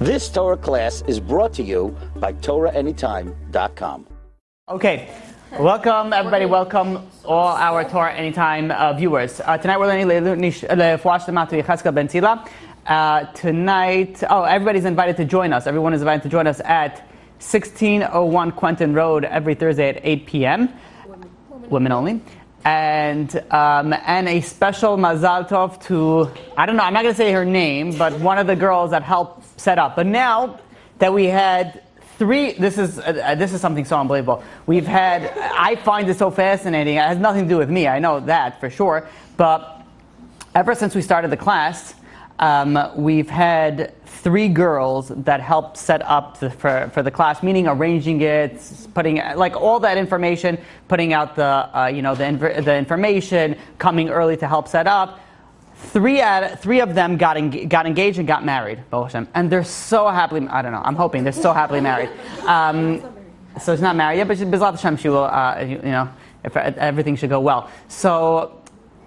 This Torah class is brought to you by TorahAnytime.com. Okay, welcome everybody, welcome all our Torah Anytime viewers. Tonight we're learning tonight, everybody's invited to join us. Everyone is invited to join us at 1601 Quentin Road every Thursday at 8 p.m. Women only. And a special mazal tov to, I don't know, I'm not going to say her name, but one of the girls that helped set up. But now that we had three, this is something so unbelievable. I find it so fascinating. It has nothing to do with me, I know that for sure. But ever since we started the class, we've had three girls that helped set up for the class, meaning arranging it, putting like all that information, putting out the information, coming early to help set up. Three of them got engaged and got married, and they're so happily. I don't know. I'm hoping they're so happily married. So she's not married yet, but B'ezrat Hashem, she will. If everything should go well. So.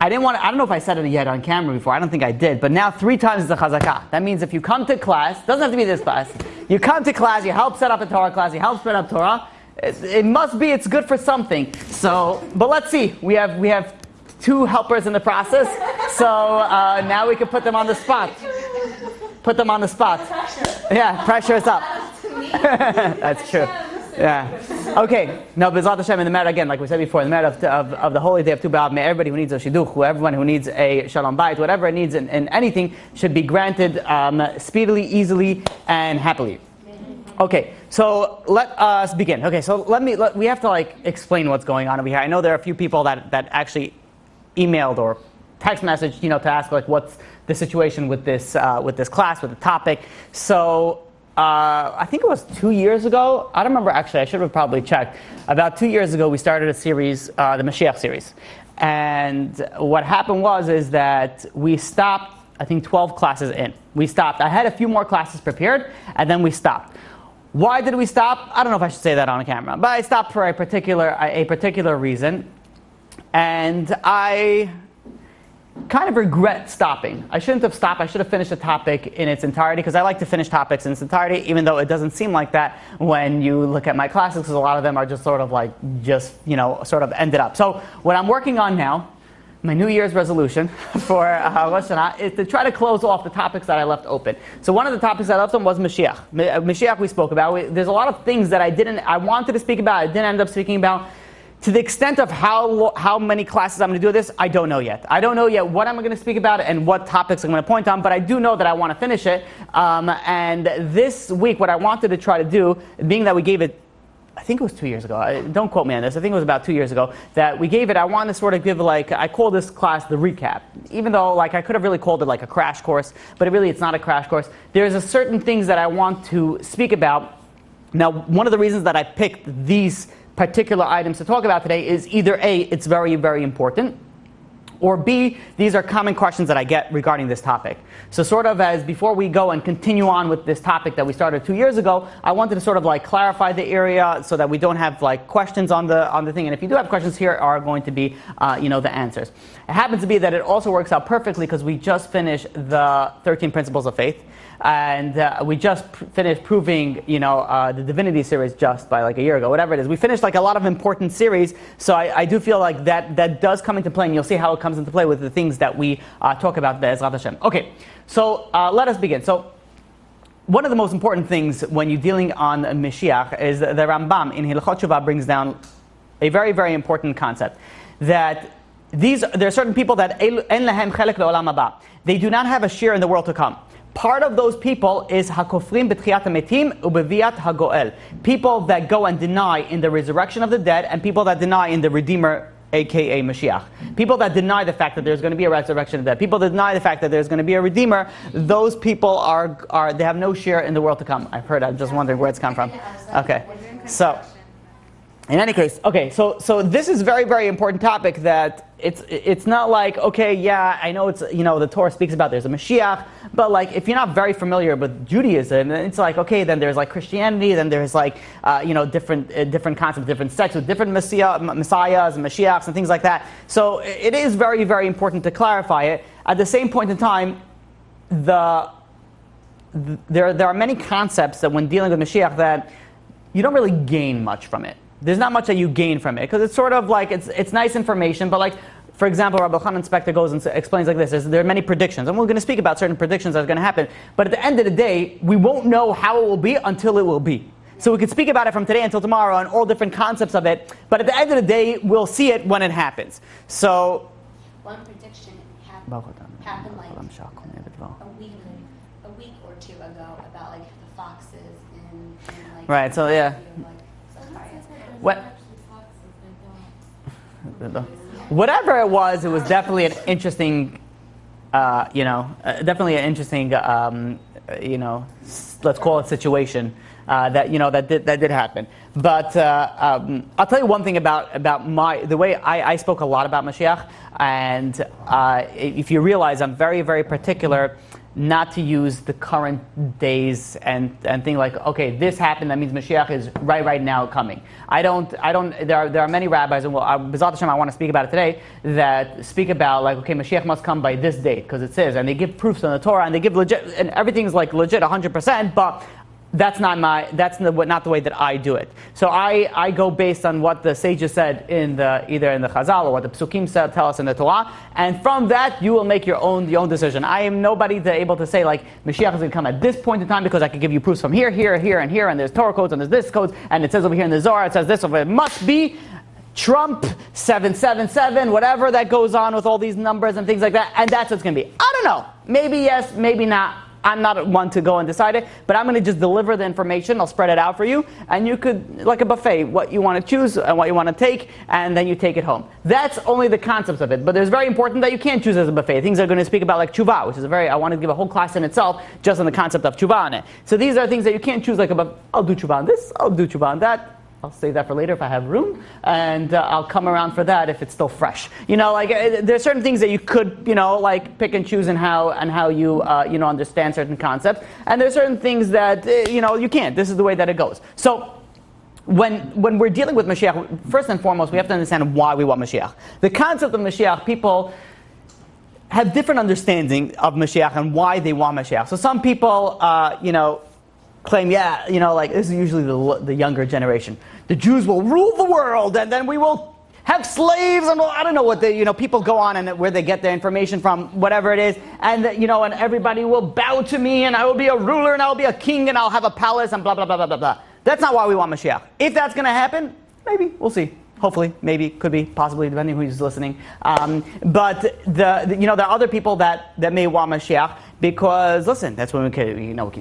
I don't know if I said it yet on camera before. I don't think I did. But now 3 times is the chazakah. That means if you come to class, doesn't have to be this class. You come to class, you help set up a Torah class, you help spread up Torah. It's good for something. So, but let's see. We have 2 helpers in the process. So now we can put them on the spot. Put them on the spot. Yeah, pressure is up. That's true. Yeah. Okay. Now, B'ezrat Hashem, in the merit again, like we said before, in the merit of the holy day of Tu B'Av, may everybody who needs a shidduch, everyone who needs a shalom bayit, whatever it needs in anything, should be granted speedily, easily, and happily. Okay. So let us begin. Okay. So we have to explain what's going on over here. I know there are a few people that actually emailed or text message, to ask what's the situation with this class, with the topic. So. I think it was 2 years ago. I don't remember actually. I should have probably checked. About 2 years ago, we started a series, the Mashiach series. And what happened is that we stopped, I think 12 classes in. We stopped. I had a few more classes prepared, and then we stopped. Why did we stop? I don't know if I should say that on camera, but I stopped for a particular reason. And I kind of regret stopping. I shouldn't have stopped. I should have finished the topic in its entirety, because I like to finish topics in its entirety, even though it doesn't seem like that when you look at my classes, because a lot of them are just sort of ended up. So what I'm working on now, my New Year's resolution for Rosh Hashanah, is to try to close off the topics that I left open. So one of the topics that I left open was Mashiach. Mashiach we spoke about. There's a lot of things that I wanted to speak about, I didn't end up speaking about. To the extent of how many classes I'm going to do this, I don't know yet. I don't know yet what I'm going to speak about and what topics I'm going to point on, but I do know that I want to finish it. And this week, what I wanted to try to do, being that we gave it, I think it was 2 years ago. Don't quote me on this. I think it was about 2 years ago that we gave it. I want to sort of give I call this class the recap. Even though I could have really called it a crash course, but it's not a crash course. There's a certain things that I want to speak about. Now, one of the reasons that I picked these particular items to talk about today is either A, it's very, very important, or B, these are common questions that I get regarding this topic. So sort of as before we go and continue on with this topic that we started 2 years ago, I wanted to sort of clarify the area so that we don't have questions on the thing. And if you do have questions, here are going to be the answers. It happens to be that it also works out perfectly because we just finished the 13 Principles of Faith. And we just finished proving, the Divinity series just by a year ago, whatever it is. We finished a lot of important series, so I do feel like that does come into play, and you'll see how it comes into play with the things that we talk about, B'ezrat Hashem. Okay, so let us begin. So one of the most important things when you're dealing on Mashiach is the Rambam in Hilchot Shuvah brings down a very, very important concept, that there are certain people that en lehem chelek le'olam haba. They do not have a share in the world to come. Part of those people is hakofrim b'tchiyat hametim ubeviat hagoel. People that go and deny in the resurrection of the dead, and people that deny in the Redeemer, aka Mashiach. People that deny the fact that there's going to be a resurrection of the dead. People that deny the fact that there's going to be a Redeemer. Those people they have no share in the world to come. I've heard. I'm just wondering where it's come from. Okay, so. In any case, okay, so this is very, very important topic that it's not okay, yeah, I know it's, the Torah speaks about there's a Mashiach, but if you're not very familiar with Judaism, then it's okay, then there's Christianity, then there's different concepts, different sects with different messiahs and Mashiachs and things like that. So it is very, very important to clarify it. At the same point in time, the there are many concepts that when dealing with Mashiach that you don't really gain much from it. There's not much that you gain from it because it's sort of like it's nice information, but like for example, Rabbi Chanan Spector goes and explains like this: there are many predictions, and we're going to speak about certain predictions that are going to happen. But at the end of the day, we won't know how it will be until it will be. So we could speak about it from today until tomorrow and all different concepts of it. But at the end of the day, we'll see it when it happens. So one prediction happened like a week or two ago about like the foxes and like right. So yeah. What? Whatever it was definitely an interesting, definitely an interesting, let's call it situation that did happen. But I'll tell you one thing about the way I spoke a lot about Mashiach, and if you realize, I'm very, very particular not to use the current days and think like, okay, this happened, that means Mashiach is right now coming. There are many rabbis, and B'ezrat Hashem, I want to speak about it today, that speak about like, okay, Mashiach must come by this date, because it says, and they give proofs in the Torah, and they give legit, and everything's like legit 100%, but that's not the way that I do it. So I go based on what the sages said either in the Chazal or what the Psukim tell us in the Torah, and from that you will make your own decision. I am nobody able to say like Mashiach is going to come at this point in time because I can give you proofs from here, and here, and there's Torah codes and there's this codes, and it says over here in the Zohar it says this, over it must be Trump 777, whatever that goes on with all these numbers and things like that, and that's what it's going to be. I don't know. Maybe yes, maybe not. I'm not one to go and decide it, but I'm going to just deliver the information. I'll spread it out for you, and you could, like a buffet, what you want to choose and what you want to take, and then you take it home. That's only the concepts of it, but it's very important that you can't choose as a buffet. Things are going to speak about like tshuva, which is I want to give a whole class in itself just on the concept of tshuva on it. So these are things that you can't choose like a buffet. I'll do tshuva on this, I'll do tshuva on that. I'll save that for later if I have room, and I'll come around for that if it's still fresh. There's certain things that you could, like pick and choose in how you, understand certain concepts, and there's certain things that, you can't. This is the way that it goes. So when we're dealing with Mashiach, first and foremost, we have to understand why we want Mashiach. The concept of Mashiach, people have different understanding of Mashiach and why they want Mashiach. So some people, claim, this is usually the younger generation. The Jews will rule the world, and then we will have slaves, and I don't know what people go on and where they get their information from, whatever it is, and and everybody will bow to me, and I will be a ruler, and I will be a king, and I'll have a palace, and blah blah blah blah blah blah. That's not why we want Mashiach. If that's going to happen, maybe we'll see. Hopefully, maybe, could be, possibly, depending on who's listening. But there are other people that may want Mashiach because, listen, that's when we could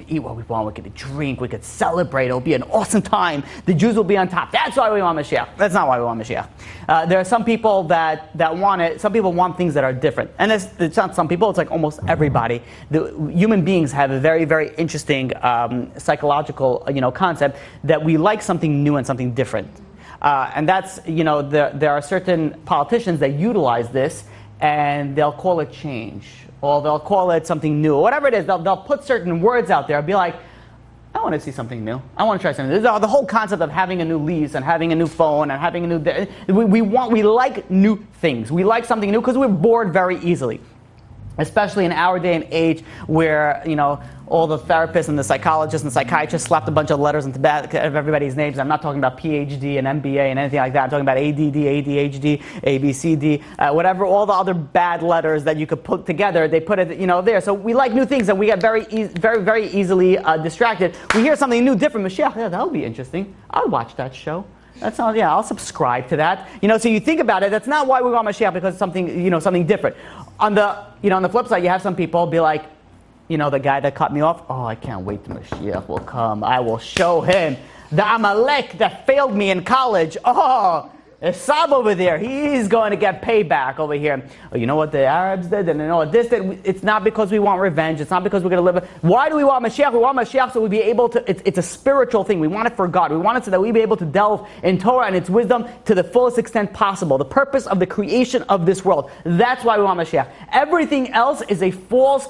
eat what we want, we could drink, we could celebrate. It'll be an awesome time. The Jews will be on top. That's why we want Mashiach. That's not why we want Mashiach. There are some people that want it. Some people want things that are different, and it's not some people. It's like almost everybody. The human beings have a very, very interesting psychological concept that we like something new and something different. And that's, there are certain politicians that utilize this, and they'll call it change, or they'll call it something new, or whatever it is. They'll put certain words out there and be like, I want to see something new. I want to try something new. The whole concept of having a new lease and having a new phone and having a new... We like new things. We like something new because we're bored very easily. Especially in our day and age where, all the therapists and the psychologists and psychiatrists slapped a bunch of letters into back of everybody's names. I'm not talking about PhD and MBA and anything like that. I'm talking about ADD, ADHD, ABCD, whatever, all the other bad letters that you could put together, they put it, there. So we like new things, and we get very, very easily distracted. We hear something new, different. Mashiach, yeah, that'll be interesting. I'll watch that show. That's not, I'll subscribe to that. So you think about it, that's not why we want Mashiach, because it's something, something different. On the, on the flip side, you have some people be like, the guy that cut me off, oh, I can't wait till Mashiach will come. I will show him. The Amalek that failed me in college. Oh, Esau over there, he's going to get payback over here. Oh, you know what the Arabs did? And you know what this did? It's not because we want revenge. It's not because we're going to live. Why do we want Mashiach? We want Mashiach so we'll be able to, it's a spiritual thing. We want it for God. We want it so that we be able to delve in Torah and its wisdom to the fullest extent possible. The purpose of the creation of this world. That's why we want Mashiach. Everything else is a false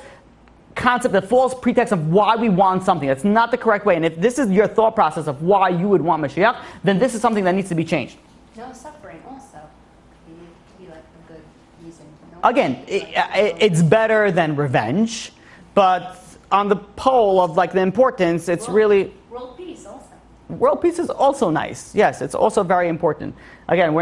concept, a false pretext of why we want something. That's not the correct way. And if this is your thought process of why you would want Mashiach, then this is something that needs to be changed. No suffering also could be like a good reason. Again, it's better than revenge, but on the pole of like the importance, it's really... World peace also. World peace is also nice. Yes, it's also very important. Again,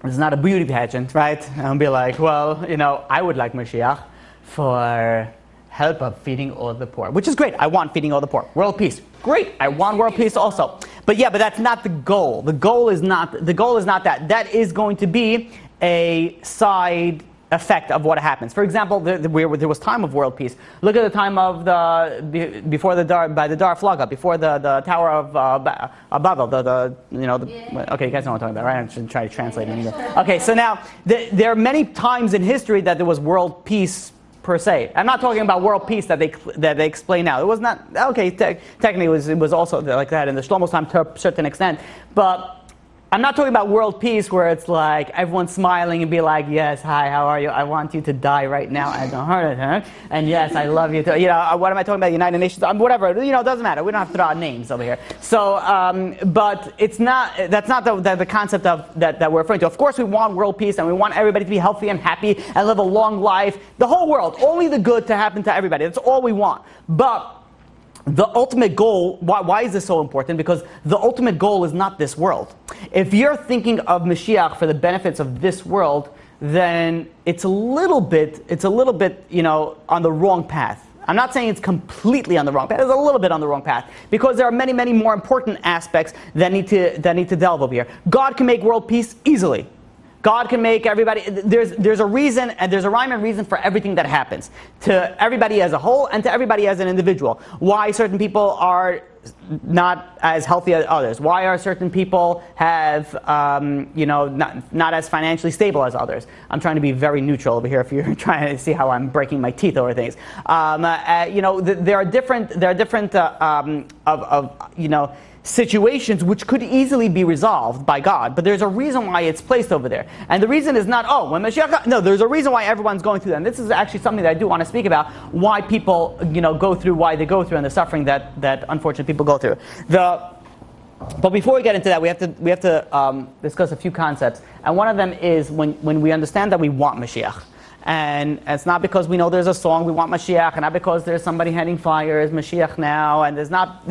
it's not a beauty pageant, right? I'll be like, well, I would like Mashiach for help of feeding all the poor, which is great. I want feeding all the poor. World peace, great. I want world peace also. But that's not the goal. The goal is not that. That is going to be a side effect of what happens. For example, there was time of world peace. Look at the time of before the Dar Flaga, before the Tower of Babel. Okay, you guys know what I'm talking about, right? I should try to translate it in English. Okay, so now there are many times in history that there was world peace per se. I'm not talking about world peace that they explain now. It was not technically it was also like that in the Shlomo's time to a certain extent, but I'm not talking about world peace where it's like everyone's smiling and be like, yes, hi, how are you? I want you to die right now as a heart attack. And yes, I love you too. What am I talking about? United Nations? Whatever. It doesn't matter. We don't have to throw out names over here. So, but that's not the concept of that we're referring to. Of course, we want world peace and we want everybody to be healthy and happy and live a long life. The whole world. Only the good to happen to everybody. That's all we want. But the ultimate goal, why is this so important? Because the ultimate goal is not this world. If you're thinking of Mashiach for the benefits of this world, then it's a little bit, on the wrong path. I'm not saying it's completely on the wrong path. It's a little bit on the wrong path because there are many, many more important aspects that need to delve over here. God can make world peace easily. God can make everybody, there's a reason, and there's a rhyme and reason for everything that happens. To everybody as a whole, and to everybody as an individual. Why certain people are not as healthy as others. Why are certain people have, not as financially stable as others. I'm trying to be very neutral over here if you're trying to see how I'm breaking my teeth over things. There are different, situations which could easily be resolved by God, but there's a reason why it's placed over there. And the reason is not, when Mashiach... No, there's a reason why everyone's going through that. And this is actually something that I do want to speak about, why people, go through, why they go through, and the suffering that unfortunate people go through. But before we get into that, we have to discuss a few concepts. And one of them is when we understand that we want Mashiach. And it's not because we know there's a song, we want Mashiach, and not because there's somebody heading fires, Mashiach now, and there's not,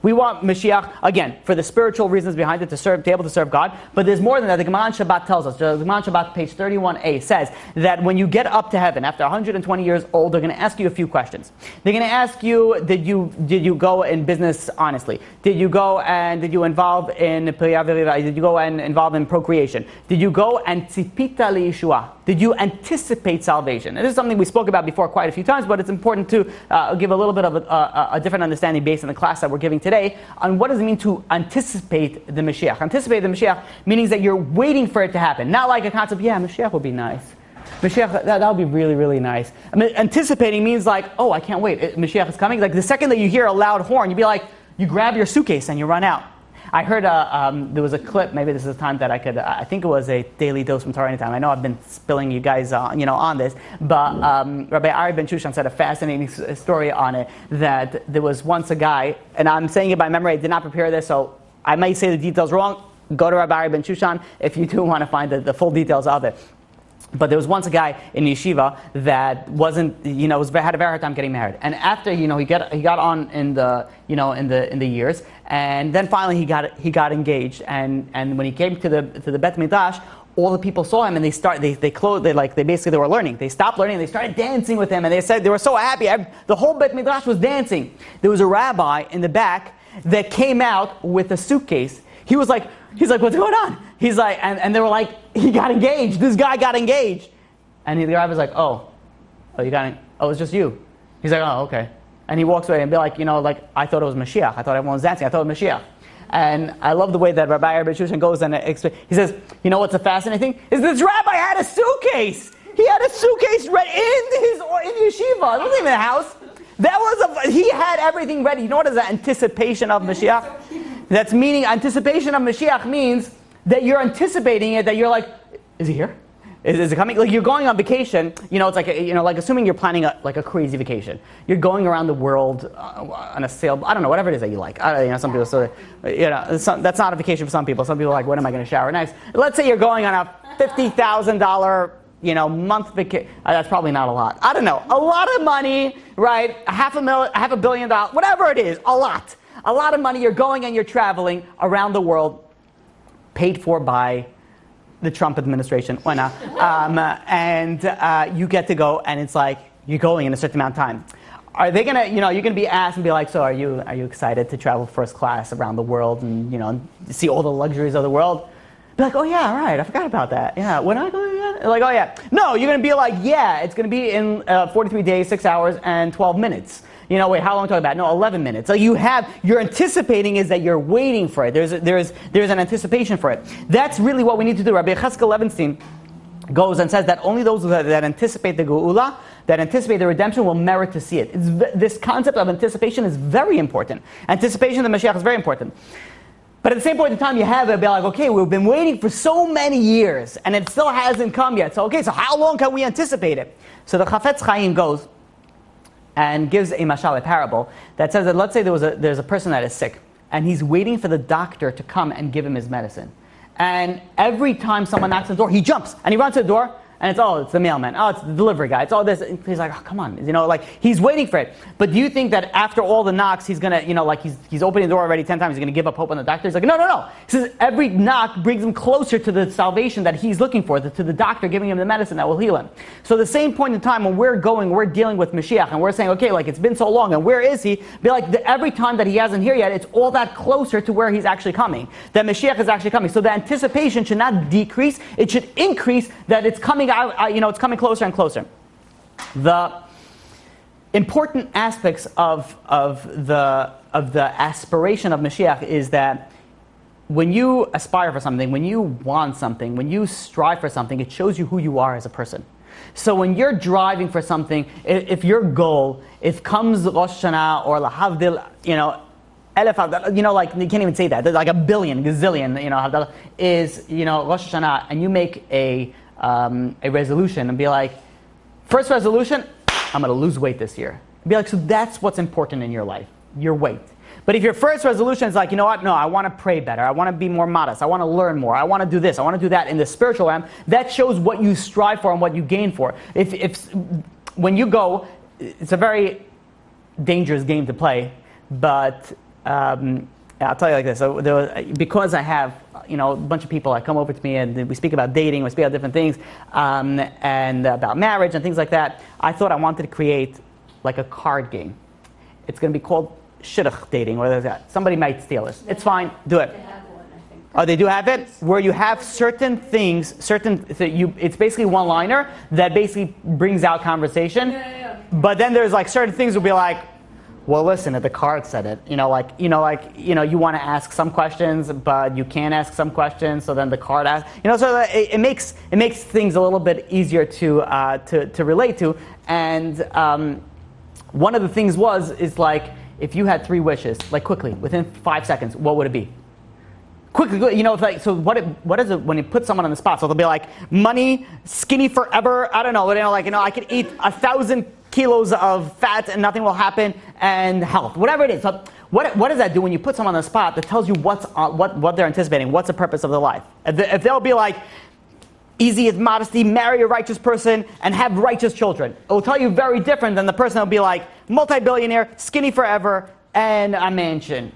we want Mashiach, again, for the spiritual reasons behind it, to be able to serve God, but there's more than that. The Gemara on Shabbat tells us, the Gemara on Shabbat, page 31a, says that when you get up to heaven, after 120 years old, they're going to ask you a few questions. They're going to ask you, did you go in business honestly? Did you involve in Did you go and involve in procreation? Did you go and tzipita li'yeshua? Did you anticipate salvation? And this is something we spoke about before quite a few times, but it's important to give a little bit of a different understanding based on the class that we're giving today on what does it mean to anticipate the Mashiach. Anticipate the Mashiach meaning that you're waiting for it to happen. Not like a concept, Mashiach would be nice. Mashiach, that would be really, really nice. I mean, anticipating means like, I can't wait. Mashiach is coming. Like the second that you hear a loud horn, you'd be like, you grab your suitcase and you run out. I heard there was a clip, maybe this is the time that I could, I think it was a daily dose from Torah Anytime. I know I've been spilling you guys on this, but Rabbi Ari Ben Shushan said a fascinating story on it, that there was once a guy, and I'm saying it by memory, I did not prepare this, so I might say the details wrong. Go to Rabbi Ari Ben Shushan if you do want to find the full details of it. But there was once a guy in yeshiva that wasn't, had a very hard time getting married. And after, he got on in the years, and then finally he got engaged. And when he came to the Bet Midrash, all the people saw him and they were learning. They stopped learning. They started dancing with him, and they said they were so happy. The whole Bet Midrash was dancing. There was a rabbi in the back that came out with a suitcase. He's like, what's going on? He's like, and they were like, he got engaged. This guy got engaged. And the guy was like, it's just you. He's like, oh, okay. And he walks away and be like, I thought it was Mashiach. I thought everyone was dancing. I thought it was Mashiach. And I love the way that Rabbi Rabbi Shushan goes and he says, what's a fascinating thing? Is this rabbi had a suitcase. He had a suitcase ready in yeshiva. It wasn't even a house. He had everything ready. You know what is the anticipation of Mashiach? That's meaning anticipation of Mashiach means that you're anticipating it, that you're like, is he here? Is it coming? Like you're going on vacation, it's like, like assuming you're planning a crazy vacation. You're going around the world on a sail, I don't know, whatever it is that you like. Some people sort of, that's not a vacation for some people. Some people are like, when am I going to shower next? Let's say you're going on a $50,000 month vacation. That's probably not a lot. I don't know. A lot of money, right? $500 million, whatever it is, a lot. A lot of money. You're going and you're traveling around the world, paid for by the Trump administration. Why not? And you get to go, and it's like you're going in a certain amount of time. Are they gonna, you're gonna be asked and be like, so are you excited to travel first class around the world and see all the luxuries of the world? Be like, oh yeah, right, I forgot about that. Yeah, when I go again? Like, oh yeah. No, you're gonna be like, yeah, it's gonna be in 43 days, 6 hours, and 12 minutes. Wait, how long are we talking about? No, 11 minutes. So you're anticipating is that you're waiting for it. There's an anticipation for it. That's really what we need to do. Rabbi Cheskel Levenstein goes and says that only those that anticipate the Geula, that anticipate the redemption, will merit to see it. This concept of anticipation is very important. Anticipation of the Mashiach is very important. But at the same point in time, you have it be like, okay, we've been waiting for so many years, and it still hasn't come yet. So how long can we anticipate it? So the Chafetz Chaim goes and gives a mashal, a parable, that says that let's say there's a person that is sick, and he's waiting for the doctor to come and give him his medicine. And every time someone knocks on the door, he jumps, and he runs to the door, and it's the mailman, it's the delivery guy, it's all this. He's like, oh, come on, he's waiting for it. But do you think that after all the knocks, he's gonna, he's opening the door already 10 times, he's gonna give up hope on the doctor? He's like, no. He says every knock brings him closer to the salvation that he's looking for, to the doctor giving him the medicine that will heal him. So the same point in time when we're dealing with Mashiach, and we're saying, okay, it's been so long, and where is he? Be like, every time that he hasn't here yet, it's all that closer to where he's actually coming. That Mashiach is actually coming. So the anticipation should not decrease, it should increase, that it's coming out, it's coming closer and closer. The important aspects of the aspiration of Mashiach is that when you aspire for something, when you want something, when you strive for something, it shows you who you are as a person. So when you're driving for something, if your goal, if comes Rosh Hashanah or Lahavdil, you can't even say that. There's like a billion, gazillion, is, Rosh Hashanah, and you make a resolution and be like, first resolution, I'm going to lose weight this year. Be like, so that's what's important in your life, your weight. But if your first resolution is like, no, I want to pray better, I want to be more modest, I want to learn more, I want to do this, I want to do that in the spiritual realm, that shows what you strive for and what you gain for. When you go, it's a very dangerous game to play, but I'll tell you like this. So because I have a bunch of people that come over to me and we speak about dating, we speak about different things, and about marriage and things like that, I thought I wanted to create like a card game. It's going to be called Shidduch dating, or that. Somebody might steal this. It's fine. Do it. They have one, I think. Oh, they do have it? Where you have certain things, it's basically one-liner that basically brings out conversation. Yeah. But then there's like certain things will be like, well, listen, if the card said it, you want to ask some questions, but you can't ask some questions, so then the card asks, so it makes things a little bit easier to relate to. And one of the things is like, if you had 3 wishes, like quickly, within 5 seconds, what would it be? Quickly, so what is it when you put someone on the spot? So they'll be like, money, skinny forever, I don't know, I could eat 1,000 kilos of fat and nothing will happen, and health, whatever it is. So what does that do when you put someone on the spot? That tells you what they're anticipating, what's the purpose of their life. If they'll be like, easy is modesty, marry a righteous person, and have righteous children, it will tell you very different than the person that'll be like, multi-billionaire, skinny forever, and a mansion.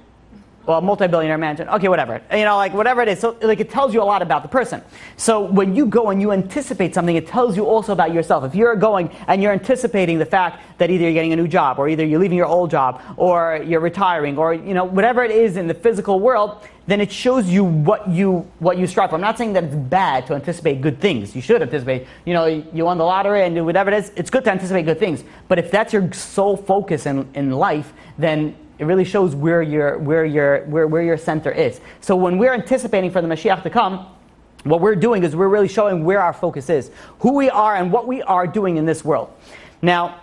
Well, multi-billionaire mansion. Okay, whatever. Whatever it is. So, it tells you a lot about the person. So, when you go and you anticipate something, it tells you also about yourself. If you're going and you're anticipating the fact that either you're getting a new job, or either you're leaving your old job, or you're retiring, or, whatever it is in the physical world, then it shows you what you strive for. I'm not saying that it's bad to anticipate good things. You should anticipate. You won the lottery and whatever it is, it's good to anticipate good things. But if that's your sole focus in life, then it really shows where your center is. So when we're anticipating for the Mashiach to come, what we're doing is we're really showing where our focus is, who we are and what we are doing in this world. Now,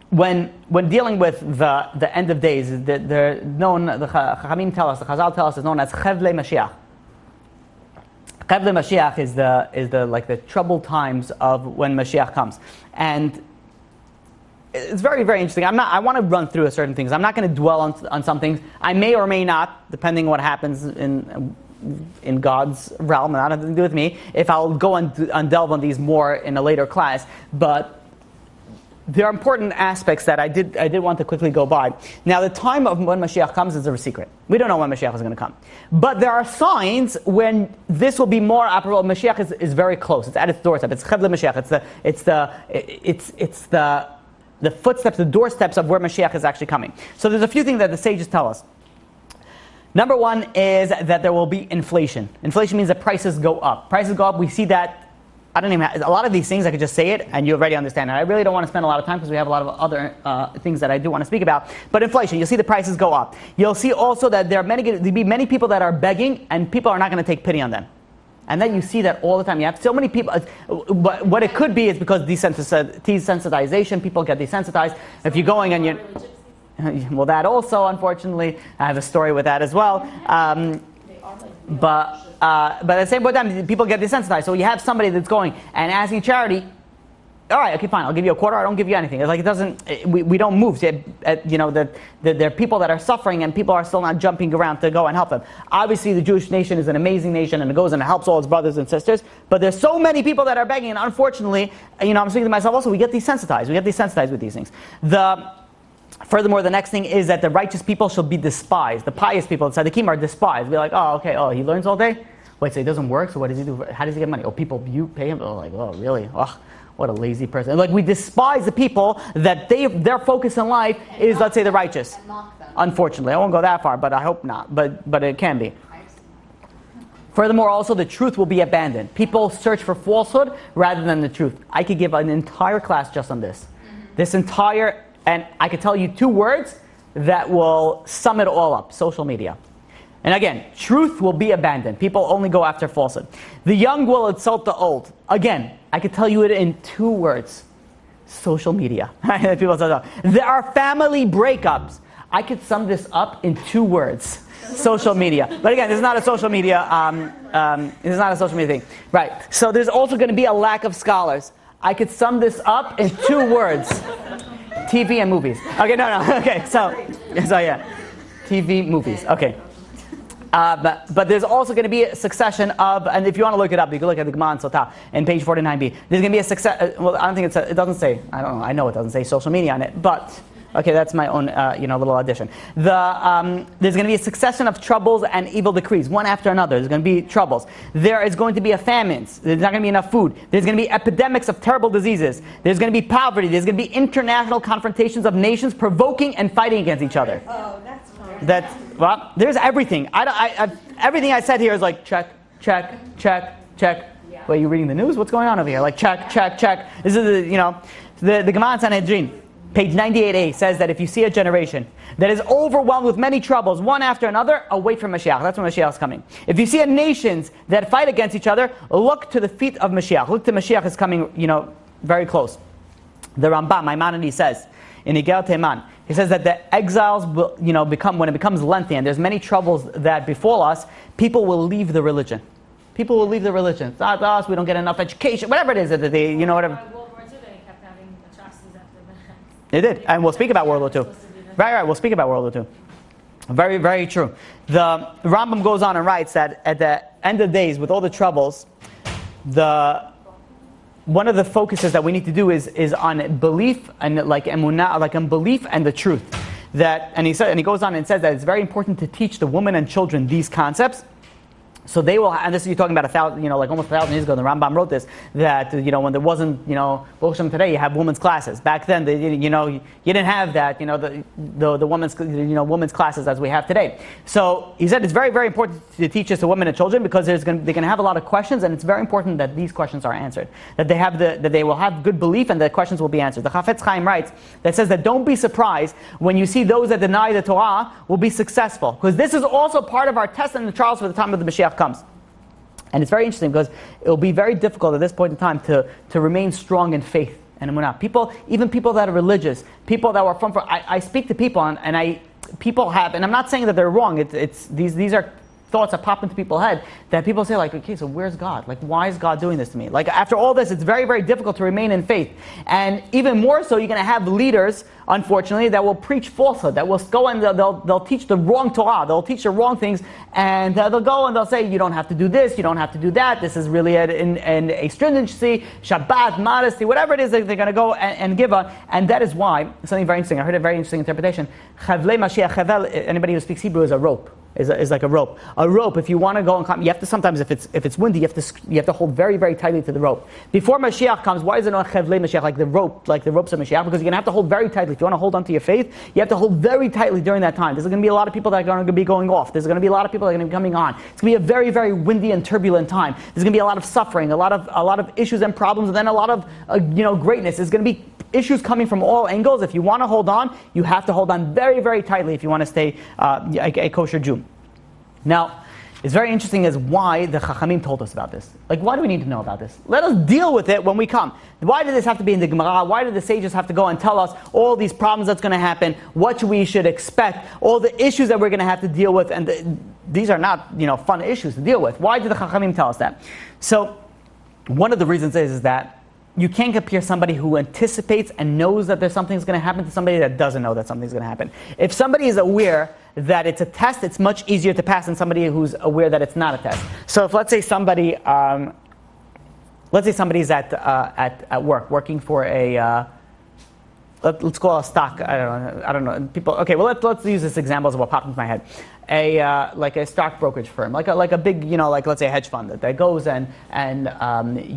when dealing with the end of days, they're known, the Chachamim tell us, the Chazal tell us, is known as Chevle Mashiach. Chevle Mashiach is the troubled times of when Mashiach comes. And it's very, very interesting. I want to run through certain things. I'm not going to dwell on some things. I may or may not, depending on what happens in God's realm, and not have to do with me, if I'll go and delve on these more in a later class. But there are important aspects that I did want to quickly go by. Now, the time of when Mashiach comes is a secret. We don't know when Mashiach is going to come. But there are signs when this will be more applicable. Mashiach is very close. It's at its doorstep. It's Chevle Mashiach. It's the footsteps, the doorsteps of where Mashiach is actually coming. So there's a few things that the sages tell us. Number one is that there will be inflation. Inflation means that prices go up. Prices go up. We see that. I don't even have, a lot of these things I could just say it and you already understand it. I really don't want to spend a lot of time because we have a lot of other things that I do want to speak about. But inflation, you'll see the prices go up. You'll see also that there'll be many people that are begging and people are not going to take pity on them. And then you see that all the time. You have so many people. What it could be is because desensitization. People get desensitized. If you're going and you, well, that also, unfortunately, I have a story with that as well. But at the same time, people get desensitized. So you have somebody that's going and asking charity. All right, okay, fine. I'll give you a quarter. I don't give you anything. It's like it doesn't. We don't move. There are people that are suffering, and people are still not jumping around to go and help them. Obviously, the Jewish nation is an amazing nation, and it goes and it helps all its brothers and sisters. But there's so many people that are begging, and unfortunately, I'm speaking to myself also. We get desensitized. We get desensitized with these things. Furthermore, the next thing is that the righteous people shall be despised. The pious people, the tzaddikim, are despised. Be like, oh, okay, he learns all day? Wait, so he doesn't work? So what does he do? How does he get money? You pay him? Oh, like, oh, really? Oh, what a lazy person. Like, we despise the people that their focus in life is, let's say, the righteous. And mock them. Unfortunately. I won't go that far, but I hope not. But it can be. Furthermore, also, the truth will be abandoned. People search for falsehood rather than the truth. I could give an entire class just on this. And I could tell you 2 words that will sum it all up. Social media. And again, truth will be abandoned. People only go after falsehood. The young will insult the old. Again, I could tell you it in 2 words. Social media. People say, there are family breakups. I could sum this up in 2 words. Social media. But again, this is not a social media. This is not a social media thing. Right. So there's also going to be a lack of scholars. I could sum this up in 2 words. TV and movies. Okay, no. Okay, so yeah. TV, movies. Okay. But there's also going to be a succession of, and if you want to look it up, you can look at the Gemara Sotah in page 49b. There's going to be a success. Well, I don't think it doesn't say. I don't know. I know it doesn't say social media on it, but okay, that's my own little addition. There's going to be a succession of troubles and evil decrees, one after another. There's going to be troubles. There is going to be a famine. There's not going to be enough food. There's going to be epidemics of terrible diseases. There's going to be poverty. There's going to be international confrontations of nations provoking and fighting against each other. Oh, that's fine. There's everything. Everything I said here is like check. Yeah. Wait, you reading the news? What's going on over here? Like check. This is the Gemara Sanhedrin. Page 98a says that if you see a generation that is overwhelmed with many troubles, one after another, await from Mashiach. That's when Mashiach is coming. If you see nations that fight against each other, look to the feet of Mashiach. Look to Mashiach is coming, very close. The Rambam, Maimonides, says in Igel Teman, he says that the exiles will, when it becomes lengthy and there's many troubles that befall us, people will leave the religion. People will leave the religion. It's not us. We don't get enough education. Whatever it is that they, whatever. They did, and we'll speak about World War II. Right, we'll speak about World War II. Very, very true. The Rambam goes on and writes that at the end of days, with all the troubles, one of the focuses that we need to do is on belief and like emunah, like on belief and the truth. And he goes on and says that it's very important to teach the women and children these concepts. So they will, and this is you're talking about like almost 1,000 years ago. The Rambam wrote this that when there wasn't today you have women's classes. Back then you didn't have that the women's women's classes as we have today. So he said it's very, very important to teach this to women and children because they're going to have a lot of questions, and it's very important that these questions are answered. That they will have good belief and the questions will be answered. The Chafetz Chaim writes that says that don't be surprised when you see those that deny the Torah will be successful, because this is also part of our test and the trials for the time of the Mashiach comes. And it's very interesting because it will be very difficult at this point in time to remain strong in faith and emunah. Even people that are religious, people that were I speak to people and people have, and I'm not saying that they're wrong. These are thoughts that pop into people's head that people say like, okay, so where's God? Like, why is God doing this to me? Like, after all this, it's very, very difficult to remain in faith. And even more so, you're going to have leaders, unfortunately, that will preach falsehood, that will go and they'll teach the wrong Torah, they'll teach the wrong things, and they'll go and they'll say, you don't have to do this, you don't have to do that, this is really a stringency, Shabbat, modesty, whatever it is that they're going to go and give on. And that is why, something very interesting, I heard a very interesting interpretation, Chavlei Mashiach, Chavel, anybody who speaks Hebrew, is a rope. Is like a rope. A rope, if you want to go and climb, you have to sometimes, if it's windy, you have to hold very, very tightly to the rope. Before Mashiach comes, why is it not Chevlei Mashiach, like the ropes of Mashiach? Because you're going to have to hold very tightly. If you want to hold onto your faith, you have to hold very tightly during that time. There's going to be a lot of people that are going to be going off. There's going to be a lot of people that are going to be coming on. It's going to be a very, very windy and turbulent time. There's going to be a lot of suffering, a lot of issues and problems, and then a lot of greatness. There's going to be issues coming from all angles. If you want to hold on, you have to hold on very, very tightly if you want to stay a kosher Jew. Now, it's very interesting as why the Chachamim told us about this. Like, why do we need to know about this? Let us deal with it when we come. Why did this have to be in the Gemara? Why did the sages have to go and tell us all these problems that's going to happen, what we should expect, all the issues that we're going to have to deal with? And these are not, fun issues to deal with. Why did the Chachamim tell us that? So, one of the reasons is that you can't compare somebody who anticipates and knows that there's something's going to happen to somebody that doesn't know that something's going to happen. If somebody is aware that it's a test, it's much easier to pass than somebody who's aware that it's not a test. So if let's say somebody's at work working for a let's call it a stock. I don't know. People. Okay. Well, let's use this example as what popped into my head. Like a stock brokerage firm, like a big, like let's say a hedge fund that goes and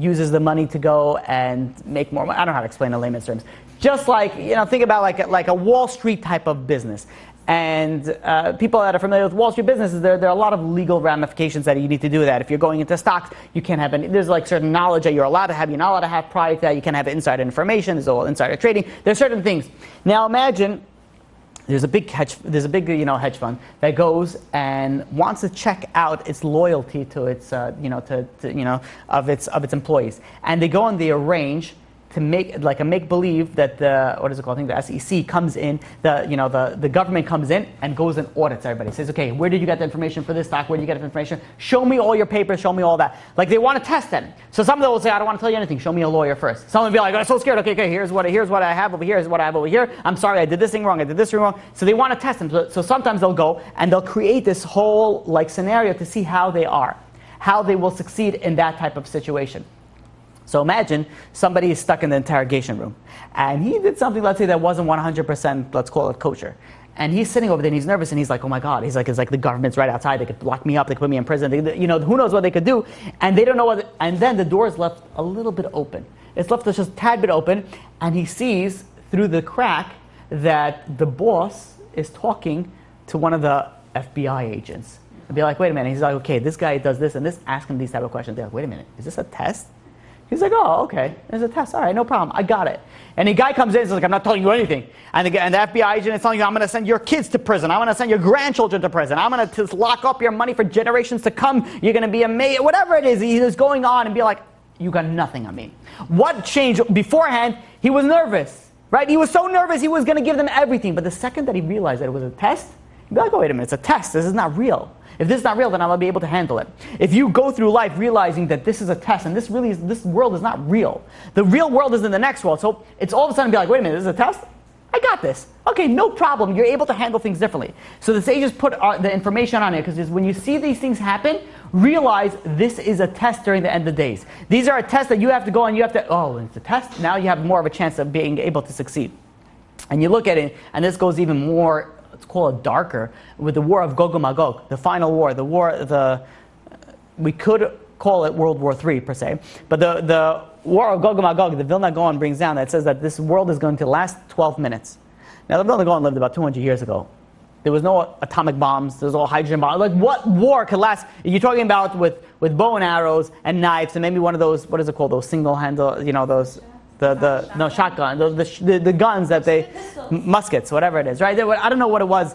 uses the money to go and make more money. I don't know how to explain in layman's terms. Just like, think about like a Wall Street type of business. And people that are familiar with Wall Street businesses, there are a lot of legal ramifications that you need to do with that. If you're going into stocks, you can't have there's like certain knowledge that you're allowed to have, you're not allowed to have prior to that. You can't have insider information. There's all insider trading. There's certain things. Now imagine there's a big hedge fund that goes and wants to check out its loyalty to its of its employees, and they go and they arrange to make like a make believe that the SEC comes in, the government comes in and goes and audits everybody. Says, okay, where did you get the information for this stock? Where did you get the information? Show me all your papers. Show me all that. Like they want to test them. So some of them will say, I don't want to tell you anything. Show me a lawyer first. Some will be like, I'm so scared. Okay, here's what I have over here. Here's what I have over here. I'm sorry, I did this thing wrong. I did this thing wrong. So they want to test them. So sometimes they'll go and they'll create this whole like scenario to see how they are, how they will succeed in that type of situation. So imagine somebody is stuck in the interrogation room, and he did something, let's say, that wasn't 100%, let's call it kosher. And he's sitting over there, and he's nervous, and he's like, oh my God. He's like, it's like the government's right outside. They could lock me up. They could put me in prison. Who knows what they could do. And they don't know what. And then the door is left a little bit open. It's left just a tad bit open, and he sees through the crack that the boss is talking to one of the FBI agents. And be like, wait a minute. He's like, okay, this guy does this and this. Ask him these type of questions. They're like, wait a minute. Is this a test? He's like, oh, okay, there's a test. All right, no problem. I got it. And the guy comes in and says, like, I'm not telling you anything. And the FBI agent is telling you, I'm going to send your kids to prison. I'm going to send your grandchildren to prison. I'm going to lock up your money for generations to come. You're going to be amazed. Whatever it is, he is going on and be like, you got nothing on me. What changed? Beforehand, he was nervous, right? He was so nervous he was going to give them everything. But the second that he realized that it was a test, he'd be like, oh, wait a minute, it's a test. This is not real. If this is not real, then I'll be able to handle it. If you go through life realizing that this is a test and this world is not real, the real world is in the next world. So it's all of a sudden be like, wait a minute, this is a test? I got this. Okay, no problem. You're able to handle things differently. So the sages put the information on it because when you see these things happen, realize this is a test during the end of days. These are a test that you have to go and you have to, oh, it's a test? Now you have more of a chance of being able to succeed. And you look at it, and this goes even more, let's call it darker, with the war of Gog and Magog, the final war, we could call it World War III per se, but the war of Gog and Magog, the Vilna Gaon brings down that says that this world is going to last 12 minutes. Now the Vilna Gaon lived about 200 years ago. There was no atomic bombs, there's all hydrogen bombs. Like what war could last? You're talking about with bow and arrows and knives and maybe one of those, what is it called, those single handle, those shotgun, the guns that muskets, whatever it is, right? I don't know what it was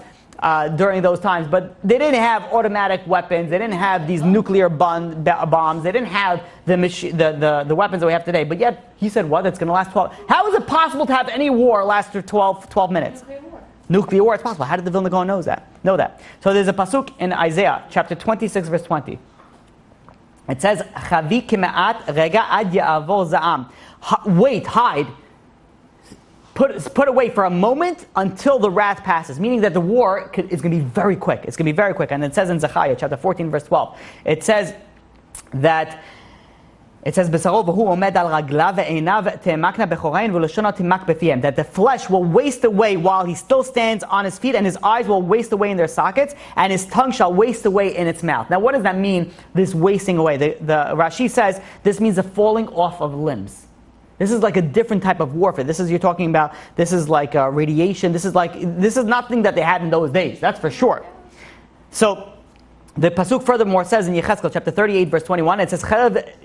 during those times, but they didn't have automatic weapons. They didn't have these nuclear bombs. They didn't have the weapons that we have today. But yet, he said, what? That's going to last 12. How is it possible to have any war last 12 minutes? nuclear war. It's possible. How did the Vilna Gaon know that? So there's a pasuk in Isaiah, chapter 26, verse 20. It says, "Chavi k'me'at rega ad ya'avor za'am." Wait, hide. Put away for a moment until the wrath passes, meaning that the war is going to be very quick. It's going to be very quick. And it says in Zechariah, chapter 14, verse 12, it says that that the flesh will waste away while he still stands on his feet, and his eyes will waste away in their sockets, and his tongue shall waste away in its mouth. Now what does that mean, this wasting away? The Rashi says this means the falling off of limbs. This is like a different type of warfare. You're talking about, this is like radiation. This is nothing that they had in those days, that's for sure. So the pasuk furthermore says in Yechezkel chapter 38 verse 21, it says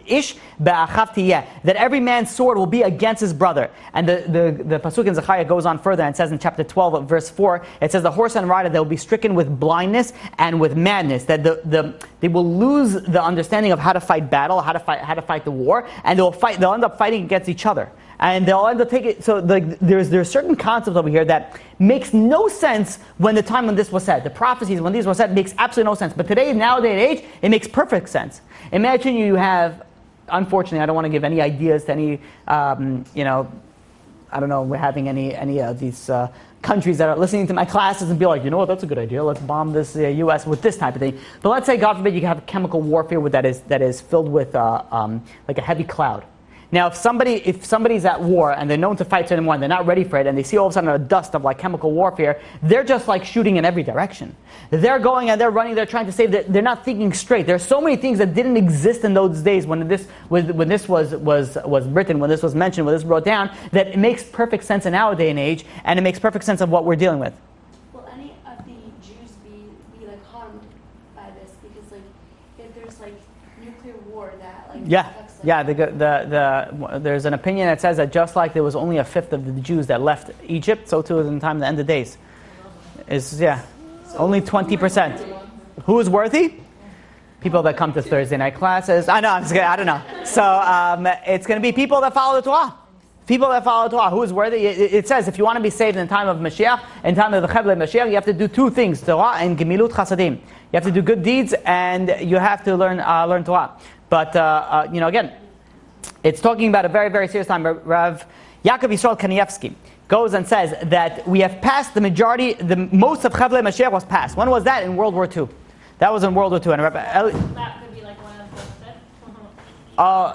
ish that every man's sword will be against his brother. And the pasuk in Zechariah goes on further and says in chapter 12 verse 4, it says the horse and rider, they will be stricken with blindness and with madness, that they will lose the understanding of how to fight battle, how to fight the war, and they'll end up fighting against each other. And they'll end up taking it. So there's certain concepts over here that makes no sense when this was said. The prophecies, when these were said, makes absolutely no sense. But today, nowadays age, it makes perfect sense. Imagine you have, unfortunately, I don't want to give any ideas to any, I don't know, we're having any of these countries that are listening to my classes and be like, you know what, that's a good idea. Let's bomb this U.S. with this type of thing. But let's say, God forbid, you have chemical warfare that is filled with like a heavy cloud. Now, if somebody's at war and they're known to fight anymore and they're not ready for it, and they see all of a sudden a dust of like chemical warfare, they're just like shooting in every direction. They're going and they're running. They're trying to save. They're not thinking straight. There's so many things that didn't exist in those days when this was written, when this was mentioned, when this was brought down, that it makes perfect sense in our day and age, and it makes perfect sense of what we're dealing with. Will any of the Jews be like harmed by this? Because like if there's like nuclear war that like there's an opinion that says that just like there was only a fifth of the Jews that left Egypt, so too is in time the end of days. Only 20%. Who is worthy? People that come to Thursday night classes. I know, I'm just kidding, I don't know. So it's going to be people that follow the Torah. People that follow the Torah. Who is worthy? It says if you want to be saved in the time of Mashiach, in time of the Chevle Mashiach, you have to do two things: Torah and Gemilut Chasadim. You have to do good deeds, and you have to learn Torah. But again, it's talking about a very, very serious time. Rav Yaakov Yisrael Kanievsky goes and says that we have passed the most of Chevle Mashiach was passed. When was that? In World War II. That was in World War II. And That could be like one of the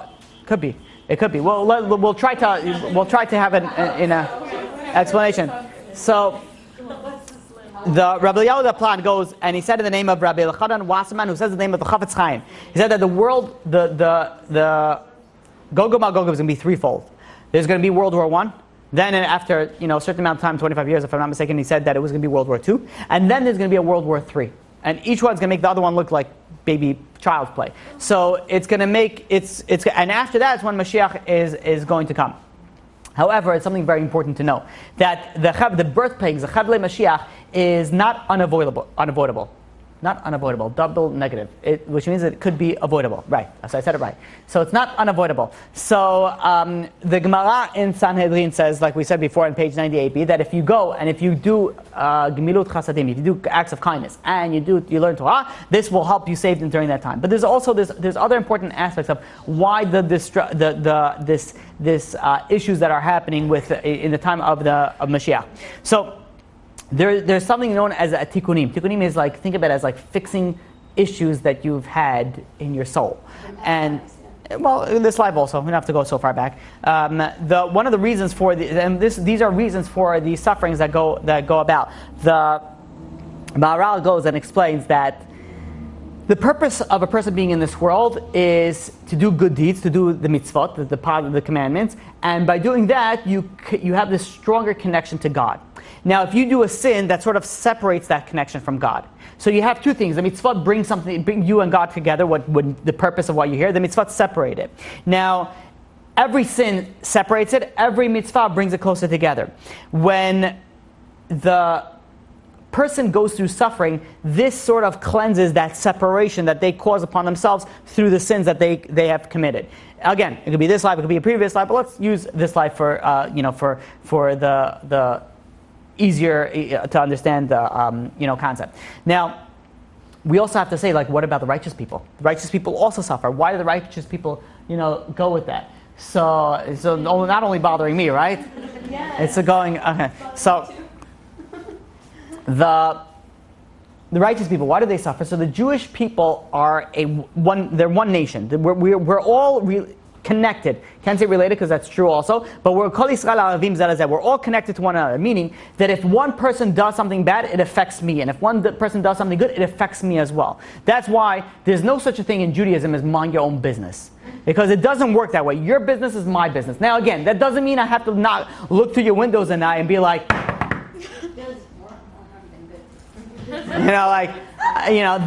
fifth. Could be. It could be. We'll try to have an explanation. So the Rabbi Yehuda Plan goes and he said in the name of Rabbi Elchanan Wasserman, who says the name of the Chafetz Chaim, he said that the world, the Gog and Magog is going to be threefold. There's going to be World War I. Then after a certain amount of time, 25 years if I'm not mistaken, he said that it was going to be World War II. And then there's going to be a World War III. And each one's going to make the other one look like baby child's play. So it's going to make, and after that is when Mashiach is going to come. However, it's something very important to know, that the birth pains, the Chevle Mashiach, is not unavoidable. Not unavoidable, double negative, which means it could be avoidable. Right, so I said it right. So it's not unavoidable. So the Gemara in Sanhedrin says, like we said before on page 98b, that if you go and if you do Gemilut Chasadim, if you do acts of kindness, and you learn Torah, this will help you saved during that time. But there's also there's other important aspects of why this issues that are happening in the time of Mashiach. So there's something known as a tikkunim. Tikkunim is like, think of it as like fixing issues that you've had in your soul. And well, in this life also, we don't have to go so far back. One of the reasons for these are reasons for the sufferings that go about. The Maharal goes and explains that the purpose of a person being in this world is to do good deeds, to do the mitzvot, the commandments, and by doing that, you have this stronger connection to God. Now, if you do a sin, that sort of separates that connection from God. So you have two things. The mitzvot bring you and God together, the purpose of why you're here. The mitzvot separate it. Now, every sin separates it. Every mitzvah brings it closer together. When the person goes through suffering, this sort of cleanses that separation that they cause upon themselves through the sins that they have committed. Again, it could be this life, it could be a previous life, but let's use this life for the easier to understand the concept. Now, we also have to say, like, what about the righteous people? The righteous people also suffer. Why do the righteous people, go with that? So not only bothering me, right? Yeah. It's going. Okay. So the righteous people, why do they suffer? So the Jewish people are they're one nation. We're all connected. Can't say related because that's true also, but we're Kol Yisrael Aravim Zeh Lezeh. We're all connected to one another, meaning that if one person does something bad, it affects me, and if one person does something good, it affects me as well. That's why there's no such a thing in Judaism as mind your own business, because it doesn't work that way. Your business is my business. Now again, that doesn't mean I have to not look through your windows at night and be like,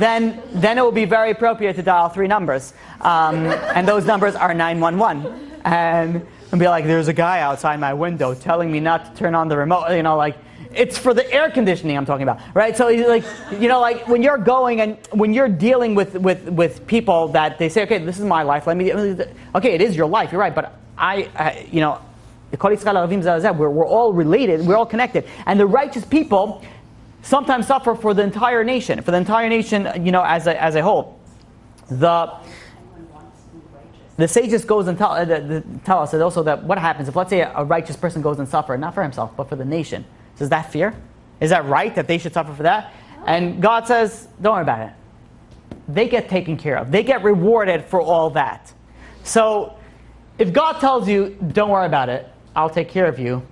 then it will be very appropriate to dial 3 numbers. And those numbers are 911. And be like, there's a guy outside my window telling me not to turn on the remote. It's for the air conditioning I'm talking about, right? So when you're going and when you're dealing with people that they say, okay, this is my life. Okay, it is your life. You're right, but we're all related. We're all connected, and the righteous people sometimes suffer for the entire nation. For the entire nation, as a whole. The sages goes and tell us that also that what happens if, let's say, a righteous person goes and suffers, not for himself, but for the nation. So is that fair? Is that right that they should suffer for that? And God says, don't worry about it. They get taken care of. They get rewarded for all that. So if God tells you, don't worry about it, I'll take care of you,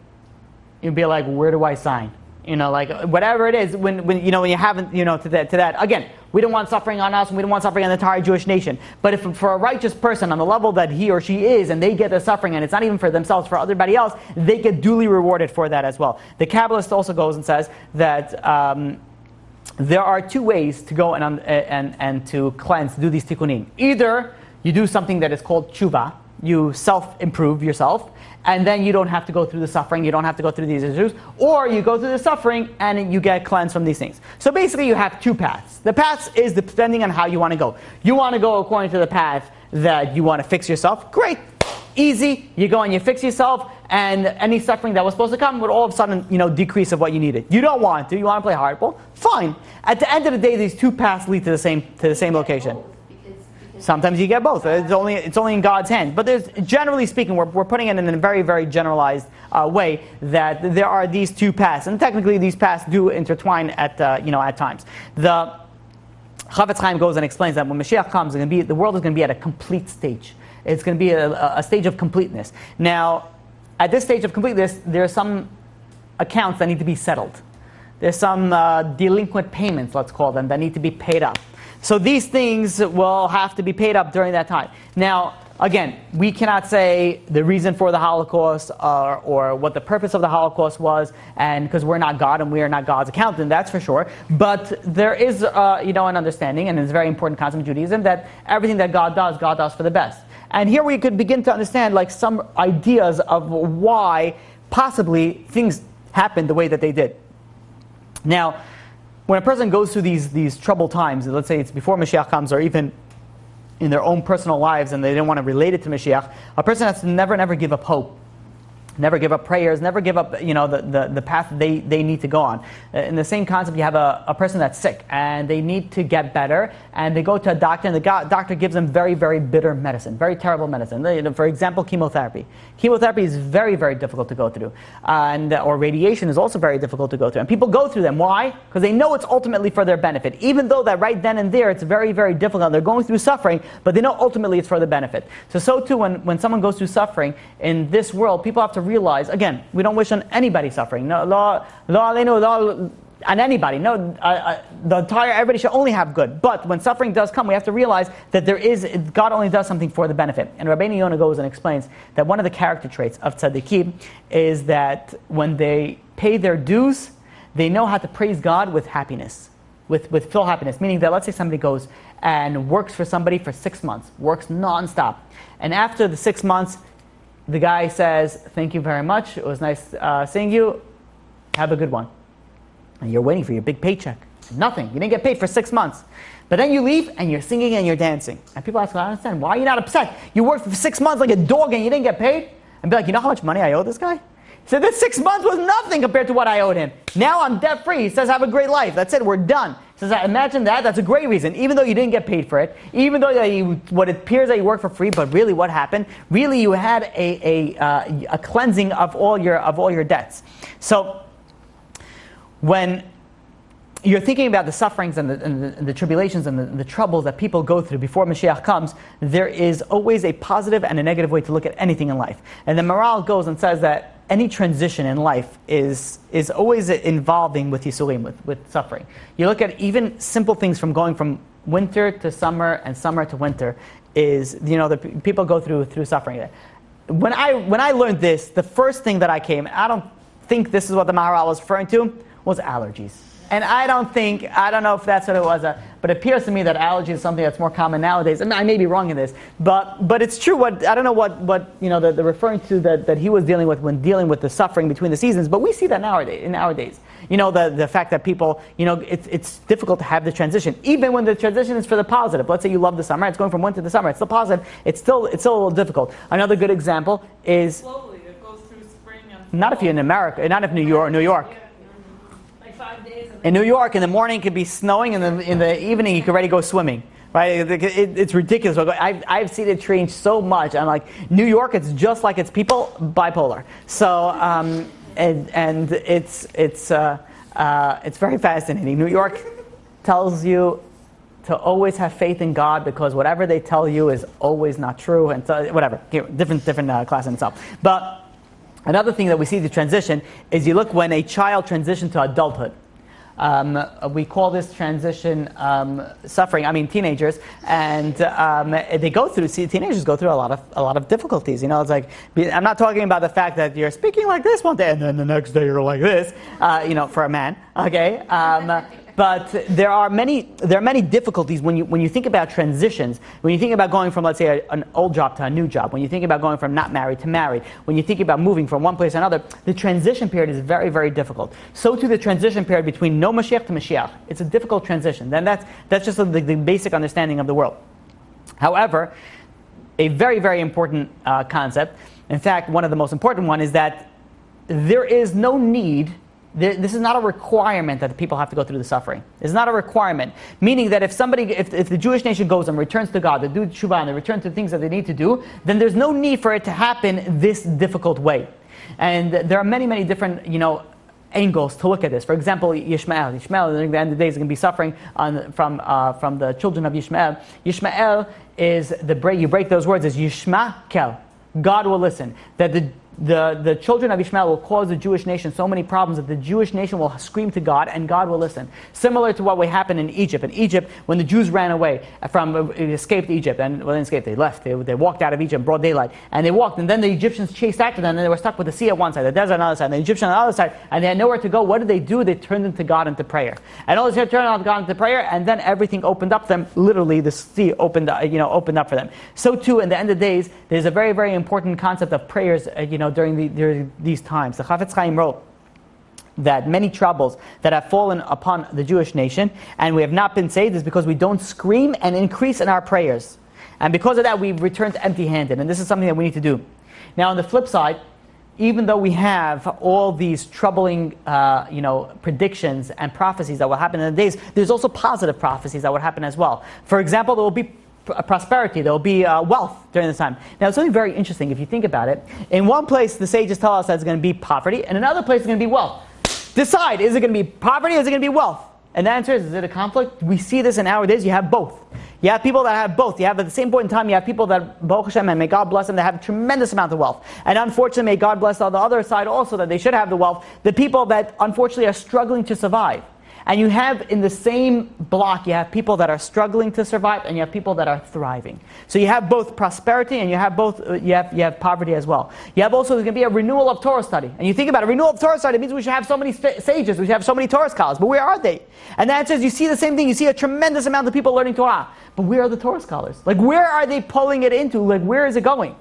you'd be like, where do I sign? Whatever it is, when you haven't, to that. Again, we don't want suffering on us, and we don't want suffering on the entire Jewish nation. But if for a righteous person on the level that he or she is, and they get the suffering, and it's not even for themselves, for everybody else, they get duly rewarded for that as well. The Kabbalist also goes and says that there are 2 ways to go and to cleanse, to do these tikkunim. Either you do something that is called tshuva, you self-improve yourself, and then you don't have to go through the suffering, you don't have to go through these issues, or you go through the suffering and you get cleansed from these things. So basically you have 2 paths. The path is depending on how you want to go. You want to go according to the path that you want to fix yourself, great, easy, you go and you fix yourself, and any suffering that was supposed to come would all of a sudden, decrease of what you needed. You don't want to, you want to play hardball, fine. At the end of the day, these 2 paths lead to the same location. Sometimes you get both. It's only in God's hand. But there's, generally speaking, we're putting it in a very, very generalized way that there are these 2 paths, and technically these paths do intertwine at times. The Chavetz Chaim goes and explains that when Mashiach comes, the world is going to be at a complete stage. It's going to be a stage of completeness. Now, at this stage of completeness, there are some accounts that need to be settled. There's some delinquent payments, let's call them, that need to be paid up. So these things will have to be paid up during that time. Now, again, we cannot say the reason for the Holocaust or what the purpose of the Holocaust was, and because we're not God and we are not God's accountant, that's for sure. But there is, an understanding, and it's a very important concept in Judaism, that everything that God does for the best. And here we could begin to understand some ideas of why possibly things happened the way that they did. Now, when a person goes through these troubled times, let's say it's before Mashiach comes, or even in their own personal lives, and they don't want to relate it to Mashiach, a person has to never give up hope. Never give up prayers, never give up the path they need to go on. In the same concept, you have a person that's sick and they need to get better, and they go to a doctor, and the doctor gives them very, very bitter medicine, very terrible medicine. For example, chemotherapy. Chemotherapy is very, very difficult to go through, or radiation is also very difficult to go through. And people go through them. Why? Because they know it's ultimately for their benefit. Even though that right then and there it's very, very difficult, they're going through suffering, but they know ultimately it's for their benefit. So too when someone goes through suffering in this world, people have to realize, again, we don't wish on anybody suffering. No, on anybody. No, the entire everybody should only have good. But when suffering does come, we have to realize that God only does something for the benefit. And Rabbi Yonah goes and explains that one of the character traits of tzaddikim is that when they pay their dues, they know how to praise God with happiness, with full happiness. Meaning that, let's say somebody goes and works for somebody for 6 months, works non-stop, and after the 6 months, the guy says, thank you very much, it was nice seeing you, have a good one. And you're waiting for your big paycheck. Nothing, you didn't get paid for 6 months. But then you leave and you're singing and you're dancing. And people ask, I don't understand, why are you not upset? You worked for 6 months like a dog and you didn't get paid? And be like, you know how much money I owe this guy? He said, this 6 months was nothing compared to what I owed him. Now I'm debt-free. He says, have a great life. That's it. We're done. He says, imagine that. That's a great reason. Even though you didn't get paid for it, even though what it appears that you work for free, but really what happened? Really, you had a cleansing of all your debts. So when you're thinking about the sufferings and the tribulations and the troubles that people go through before Mashiach comes, there is always a positive and a negative way to look at anything in life. And the morale goes and says that any transition in life is always involving with Yisurim, with suffering. You look at even simple things from going from winter to summer and summer to winter is, the people go through suffering. When I learned this, the first thing that I don't think this is what the Maharal was referring to, was allergies. And I don't know if that's what it was, but it appears to me that allergy is something that's more common nowadays. I mean, I may be wrong in this, but it's true. I don't know what the referring to that he was dealing with when dealing with the suffering between the seasons. But we see that nowadays. The fact that people, it's difficult to have the transition, even when the transition is for the positive. Let's say you love the summer, it's going from winter to summer. It's still positive. It's still a little difficult. Another good example is slowly. It goes through spring and not if you're in America, not if New York. Like 5 days. In New York, in the morning it could be snowing, and in the evening you could already go swimming. Right? It's ridiculous. I've seen it change so much. I'm like, New York, it's just like its people, bipolar. So, and it's very fascinating. New York tells you to always have faith in God because whatever they tell you is always not true, and so, whatever. Different class in itself. But another thing that we see the transition is you look when a child transitions to adulthood. We call this transition suffering. I mean, teenagers, and teenagers go through a lot of difficulties. It's like, I'm not talking about the fact that you're speaking like this one day and then the next day you're like this. For a man, okay. But there are many difficulties when you think about transitions. When you think about going from, let's say, an old job to a new job. When you think about going from not married to married. When you think about moving from one place to another, the transition period is very, very difficult. So too the transition period between no Mashiach to Mashiach. It's a difficult transition. Then that's just the basic understanding of the world. However, a very, very important concept. In fact, one of the most important one is that there is no need. This is not a requirement that the people have to go through the suffering. It's not a requirement. Meaning that if the Jewish nation goes and returns to God, they do tshuva and they return to the things that they need to do, then there's no need for it to happen this difficult way. And there are many, many different, angles to look at this. For example, Yishmael, at the end of the day, is going to be suffering from the children of Yishmael. Yishmael is you break those words as Yishmael. God will listen. That the children of Ishmael will cause the Jewish nation so many problems that the Jewish nation will scream to God and God will listen. Similar to what happened in Egypt. In Egypt, when the Jews ran away escaped Egypt, and well, they escaped, they left. They walked out of Egypt in broad daylight, and they walked, and then the Egyptians chased after them, and they were stuck with the sea on one side, the desert on the other side, and the Egyptians on the other side, and they had nowhere to go. What did they do? They turned into God into prayer. And all they turned God into prayer, and then everything opened up for them. Literally, the sea opened up for them. So too, in the end of days, there's a very, very important concept of prayers, during these times. The Chafetz Chaim wrote that many troubles that have fallen upon the Jewish nation, and we have not been saved, is because we don't scream and increase in our prayers. And because of that, we've returned empty-handed. And this is something that we need to do. Now, on the flip side, even though we have all these troubling, predictions and prophecies that will happen in the days, there's also positive prophecies that will happen as well. For example, there will be prosperity, there will be wealth during this time. Now, it's something very interesting if you think about it. In one place, the sages tell us that it's going to be poverty, and in another place, it's going to be wealth. Decide, is it going to be poverty or is it going to be wealth? And the answer is it a conflict? We see this in our days. You have both. You have people that have both. You have at the same point in time, you have people that, Baruch Hashem, and may God bless them, that have a tremendous amount of wealth. And unfortunately, may God bless on the other side also that they should have the wealth, the people that unfortunately are struggling to survive. And you have in the same block, you have people that are struggling to survive, and you have people that are thriving. So you have both prosperity, and you have poverty as well. You have also, there's going to be a renewal of Torah study. And you think about a renewal of Torah study, it means we should have so many sages, we should have so many Torah scholars. But where are they? And that says, you see the same thing. You see a tremendous amount of people learning Torah. But where are the Torah scholars? Like, where are they pulling it into? Like, where is it going?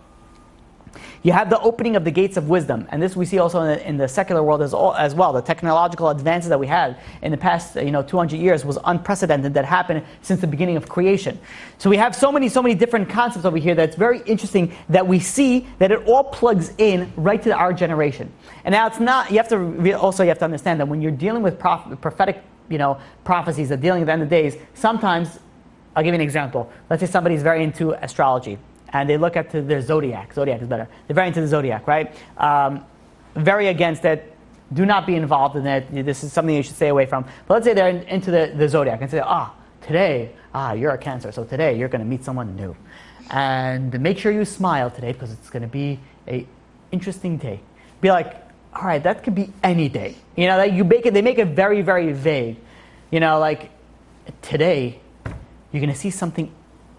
You have the opening of the gates of wisdom, and this we see also in the secular world as well. The technological advances that we had in the past 200 years was unprecedented, that happened since the beginning of creation. So we have so many different concepts over here that's very interesting, that we see that it all plugs in right to our generation. And now it's not, you have to understand that when you're dealing with prophetic prophecies that dealing at the end of the days, sometimes, I'll give you an example. Let's say somebody's very into astrology, and they look at their zodiac. Zodiac is better. They're very into the zodiac, right? Very against it. Do not be involved in it. This is something you should stay away from. But let's say they're into the zodiac and say, today, you're a Cancer, so today you're going to meet someone new. And make sure you smile today because it's going to be an interesting day. Be like, all right, that could be any day. They make it very, very vague. Like, today, you're going to see something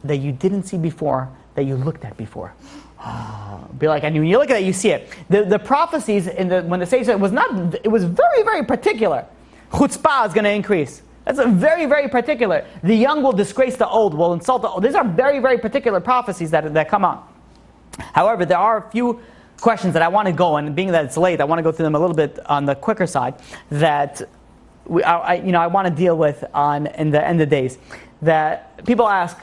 that you didn't see before, that you looked at before. Be like, and when you look at it, you see it. The prophecies when the sage said it was very, very particular. Chutzpah is going to increase. That's a very, very particular. The young will disgrace the old, will insult the old. These are very, very particular prophecies that come on. However, there are a few questions that I want to go, and being that it's late, I want to go through them a little bit on the quicker side, that I want to deal with in the end of days. That people ask,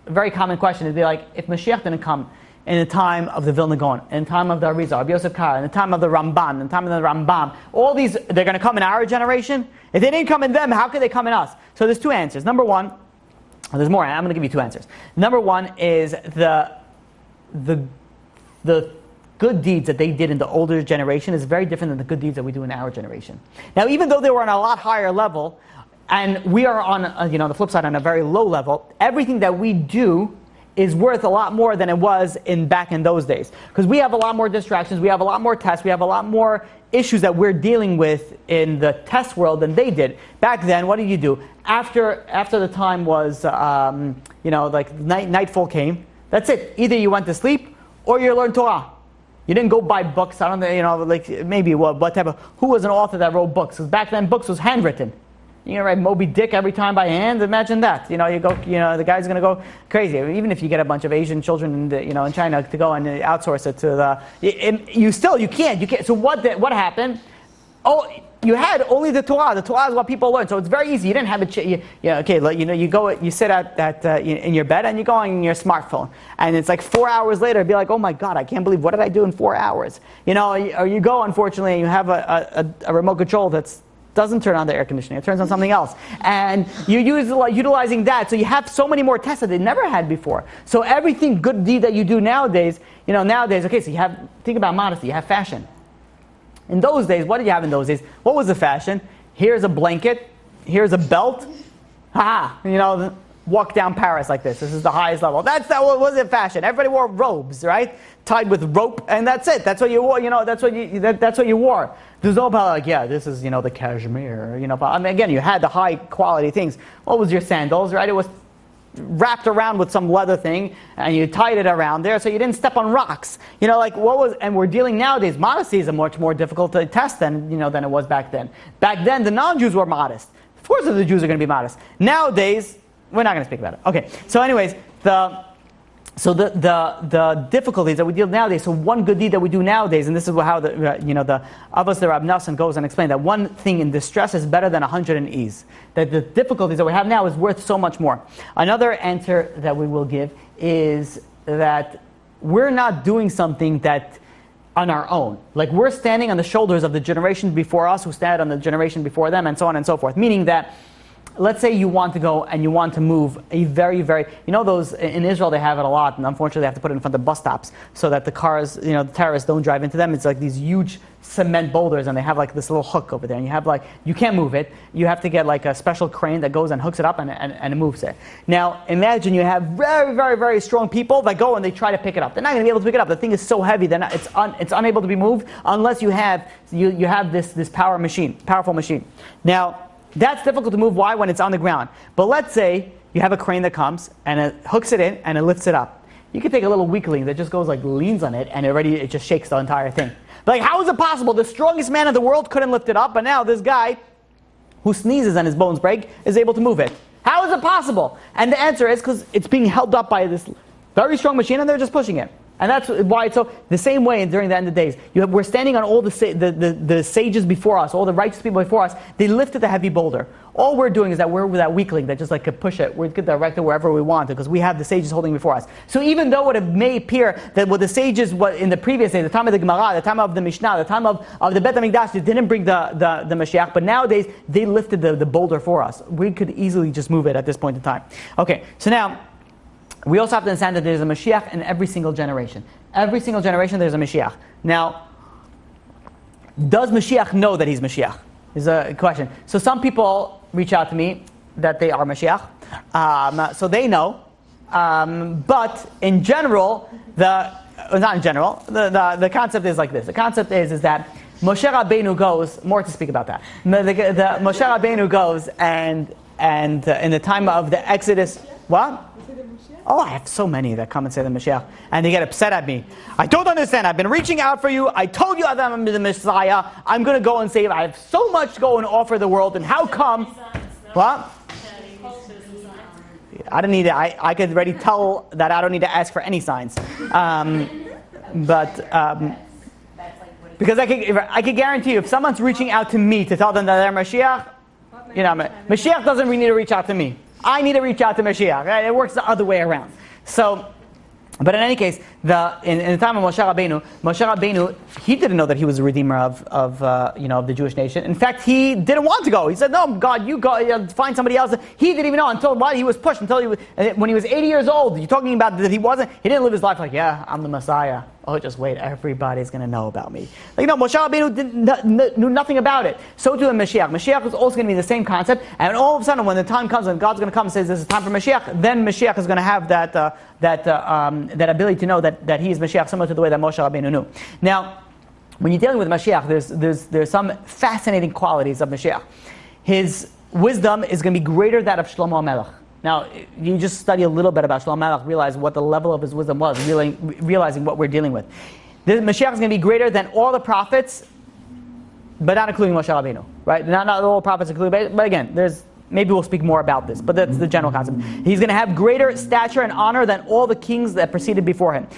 a very common question is, be like, if Mashiach didn't come in the time of the Vilna Gaon, in the time of the Arizal, Rabbi Yosef Kara, in the time of the Ramban, in the time of the Rambam, all these, they're going to come in our generation? If they didn't come in them, how could they come in us? So there's two answers. Number one, there's more, I'm going to give you two answers. Number one is the good deeds that they did in the older generation is very different than the good deeds that we do in our generation. Now, even though they were on a lot higher level, and we are on, the flip side, on a very low level, everything that we do is worth a lot more than it was back in those days. Because we have a lot more distractions, we have a lot more tests, we have a lot more issues that we're dealing with in the test world than they did. Back then, what did you do? After the time was, nightfall came, that's it. Either you went to sleep or you learned Torah. You didn't go buy books. I don't know, maybe what type of, who was an author that wrote books? Because back then, books was handwritten. You're going to write Moby Dick every time by hand. Imagine that. The guy's going to go crazy. Even if you get a bunch of Asian children in China to go and outsource it to you can't. So what happened? Oh, you had only the Torah. The Torah is what people learn. So it's very easy. You didn't have you sit in your bed and you go on your smartphone. And it's like 4 hours later, be like, oh my God, I can't believe, what did I do in 4 hours? Or you go, unfortunately, and you have a remote control that's doesn't turn on the air conditioning, it turns on something else. And you're utilizing that, so you have so many more tests that they never had before. So everything good deed that you do nowadays, okay, so think about modesty, you have fashion. In those days, what did you have in those days? What was the fashion? Here's a blanket, here's a belt, walk down Paris like this. This is the highest level. That wasn't fashion. Everybody wore robes, right? Tied with rope, and that's it. That's what you wore. That's what you wore. There's no about this is the cashmere. Again, you had the high quality things. What was your sandals, right? It was wrapped around with some leather thing, and you tied it around there so you didn't step on rocks. And we're dealing nowadays. Modesty is a much more difficult to test than it was back then. Back then, the non-Jews were modest. Of course, the Jews are going to be modest. Nowadays, we're not going to speak about it. Okay. So, anyways, the difficulties that we deal nowadays. So, one good deed that we do nowadays, and this is how the Avos the Rab Nelson goes and explains that one thing in distress is better than 100 in ease. That the difficulties that we have now is worth so much more. Another answer that we will give is that we're not doing something that on our own. Like, we're standing on the shoulders of the generation before us, who stand on the generation before them, and so on and so forth. Meaning that, let's say you want to go and you want to move a very, very, those, in Israel they have it a lot, and unfortunately they have to put it in front of bus stops so that the cars, the terrorists don't drive into them. It's like these huge cement boulders, and they have like this little hook over there, and you have you can't move it. You have to get like a special crane that goes and hooks it up and it moves it. Now, imagine you have very, very, very strong people that go and they try to pick it up. They're not going to be able to pick it up. The thing is so heavy that it's unable to be moved unless you have this powerful machine. Now, that's difficult to move. Why? When it's on the ground. But let's say you have a crane that comes and it hooks it in and it lifts it up. You can take a little weakling that just goes leans on it and it just shakes the entire thing. But how is it possible? The strongest man in the world couldn't lift it up, but now this guy who sneezes and his bones break is able to move it. How is it possible? And the answer is because it's being held up by this very strong machine and they're just pushing it. And that's why it's so, the same way during the end of days. We're standing on all the sages before us, all the righteous people before us. They lifted the heavy boulder. All we're doing is that we're that weakling that just like could push it. We could direct it wherever we want because we have the sages holding before us. So even though it may appear that what the sages, what in the previous days, the time of the Gemara, the time of the Mishnah, the time of the Bet HaMikdash, they didn't bring the Mashiach, but nowadays they lifted the boulder for us. We could easily just move it at this point in time. Okay, so now, we also have to understand that there's a Mashiach in every single generation. Every single generation there's a Mashiach. Now, does Mashiach know that he's Mashiach? Is a question. So some people reach out to me that they are Mashiach. So they know. But in general, not in general, the concept is like this. The concept is that Moshe Rabbeinu goes, more to speak about that. The Moshe Rabbeinu goes and in the time of the Exodus, what? Oh, I have so many that come and say the Mashiach, and they get upset at me. I don't understand. I've been reaching out for you. I told you that I'm the Messiah. I'm going to go and save. I have so much to go and offer the world, and how come? What? I don't need it. I could already tell that I don't need to ask for any signs. Because I could guarantee you, if someone's reaching out to me to tell them that they're Mashiach, Mashiach doesn't really need to reach out to me. I need to reach out to Mashiach. Right? It works the other way around. So, but in any case, in the time of Moshe Rabbeinu, he didn't know that he was the redeemer of the Jewish nation. In fact, he didn't want to go. He said, "No, God, you go find somebody else." He didn't even know until he was pushed when he was 80 years old. You're talking about that he didn't live his life like, "Yeah, I'm the Messiah." Oh, just wait, everybody's going to know about me. Moshe Rabbeinu knew nothing about it. So too in Mashiach. Mashiach is also going to be the same concept. And all of a sudden, when the time comes and God's going to come and says, this is time for Mashiach, then Mashiach is going to have that ability to know that he is Mashiach, similar to the way that Moshe Rabbeinu knew. Now, when you're dealing with Mashiach, there's some fascinating qualities of Mashiach. His wisdom is going to be greater than that of Shlomo HaMelech. Now, you just study a little bit about Shlomo HaMelech, realize what the level of his wisdom was, realizing what we're dealing with. The Mashiach is going to be greater than all the prophets, but not including Moshe Rabbeinu, right? Not all prophets included, but again, maybe we'll speak more about this, but that's the general concept. He's going to have greater stature and honor than all the kings that preceded before him.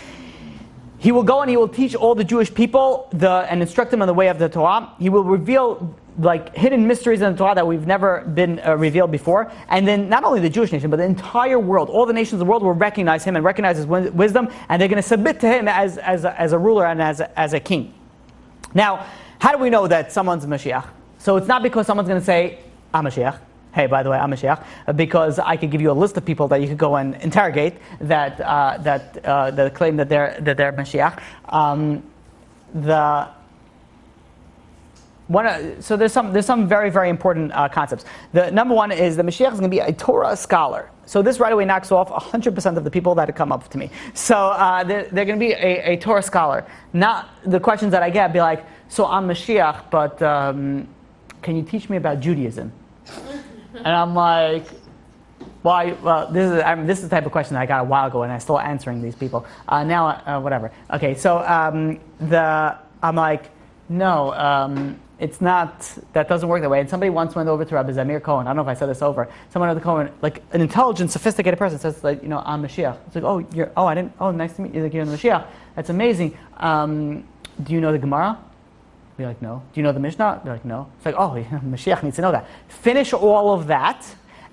He will go and he will teach all the Jewish people and instruct them on the way of the Torah. He will reveal hidden mysteries in the Torah that we've never been revealed before. And then not only the Jewish nation, but the entire world, all the nations of the world will recognize him and recognize his wisdom, and they're going to submit to him as a ruler and as a king. Now, how do we know that someone's Mashiach? So it's not because someone's going to say, I'm Mashiach. Hey, by the way, I'm Mashiach, because I could give you a list of people that you could go and interrogate that claim that they're Mashiach. So there's some very, very important concepts. The number one is the Mashiach is going to be a Torah scholar. So this right away knocks off 100% of the people that have come up to me. So they're going to be a Torah scholar. Not the questions that I get be like, so I'm Mashiach, but can you teach me about Judaism? And I'm like, why? Well, this is the type of question that I got a while ago, and I'm still answering these people. Whatever. Okay, so I'm like, no, it's not. That doesn't work that way. And somebody once went over to Rabbi Zamir Cohen. I don't know if I said this over. Someone at the Cohen, like an intelligent, sophisticated person, says, like, I'm Mashiach. It's like, nice to meet you. Like, you're the Mashiach. That's amazing. Do you know the Gemara? Be like, no. Do you know the Mishnah? Be like, no. It's like, Mashiach needs to know that. Finish all of that,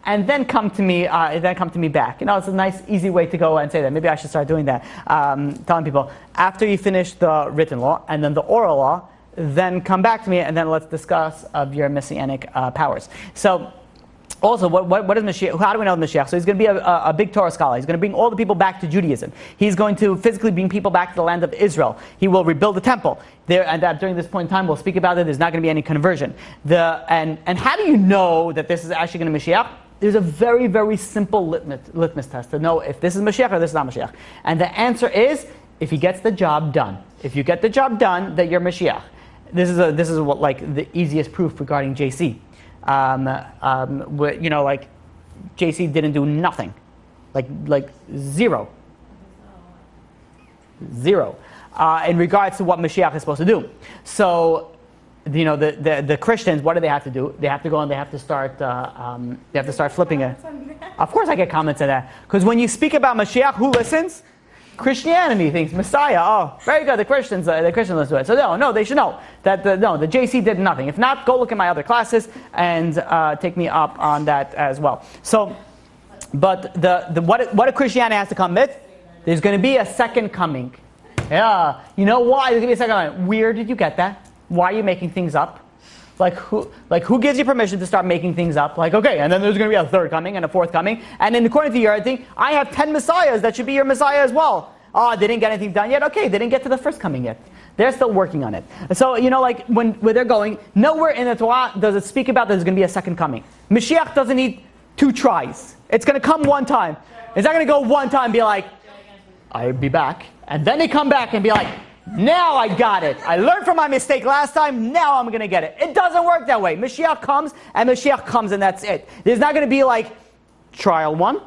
and then come to me. Back. It's a nice, easy way to go and say that. Maybe I should start doing that. Telling people after you finish the written law and then the oral law, then come back to me, and then let's discuss of your messianic powers. So. Also, what is Mashiach? How do we know Mashiach? So he's going to be a big Torah scholar. He's going to bring all the people back to Judaism. He's going to physically bring people back to the land of Israel. He will rebuild the temple. During this point in time, we'll speak about it. There's not going to be any conversion. And how do you know that this is actually going to be Mashiach? There's a very, very simple litmus test to know if this is Mashiach or this is not Mashiach. And the answer is, if he gets the job done. If you get the job done, that you're Mashiach. This is what the easiest proof regarding JC. JC didn't do nothing, like zero, in regards to what Mashiach is supposed to do. So, the Christians, what do they have to do? They have to go and they have to start flipping it. Of course, I get comments on that, because when you speak about Mashiach, who listens? Christianity thinks Messiah. Oh, very good. The Christians listen to it. So no, they should know that the JC did nothing. If not, go look at my other classes and take me up on that as well. So, but what Christianity has to come with? There's going to be a second coming. Yeah. You know why there's going to be a second coming? Where did you get that? Why are you making things up? Like who gives you permission to start making things up? Like, okay, and then there's going to be a third coming and a fourth coming. And then according to your thing, I have 10 messiahs that should be your messiah as well. Oh, they didn't get anything done yet? Okay, they didn't get to the first coming yet. They're still working on it. So, like when they're going, nowhere in the Torah does it speak about there's going to be a second coming. Mashiach doesn't need 2 tries. It's going to come one time. It's not going to go one time and be like, I'll be back. And then they come back and be like, now I got it. I learned from my mistake last time. Now I'm going to get it. It doesn't work that way. Mashiach comes and that's it. There's not going to be like trial 1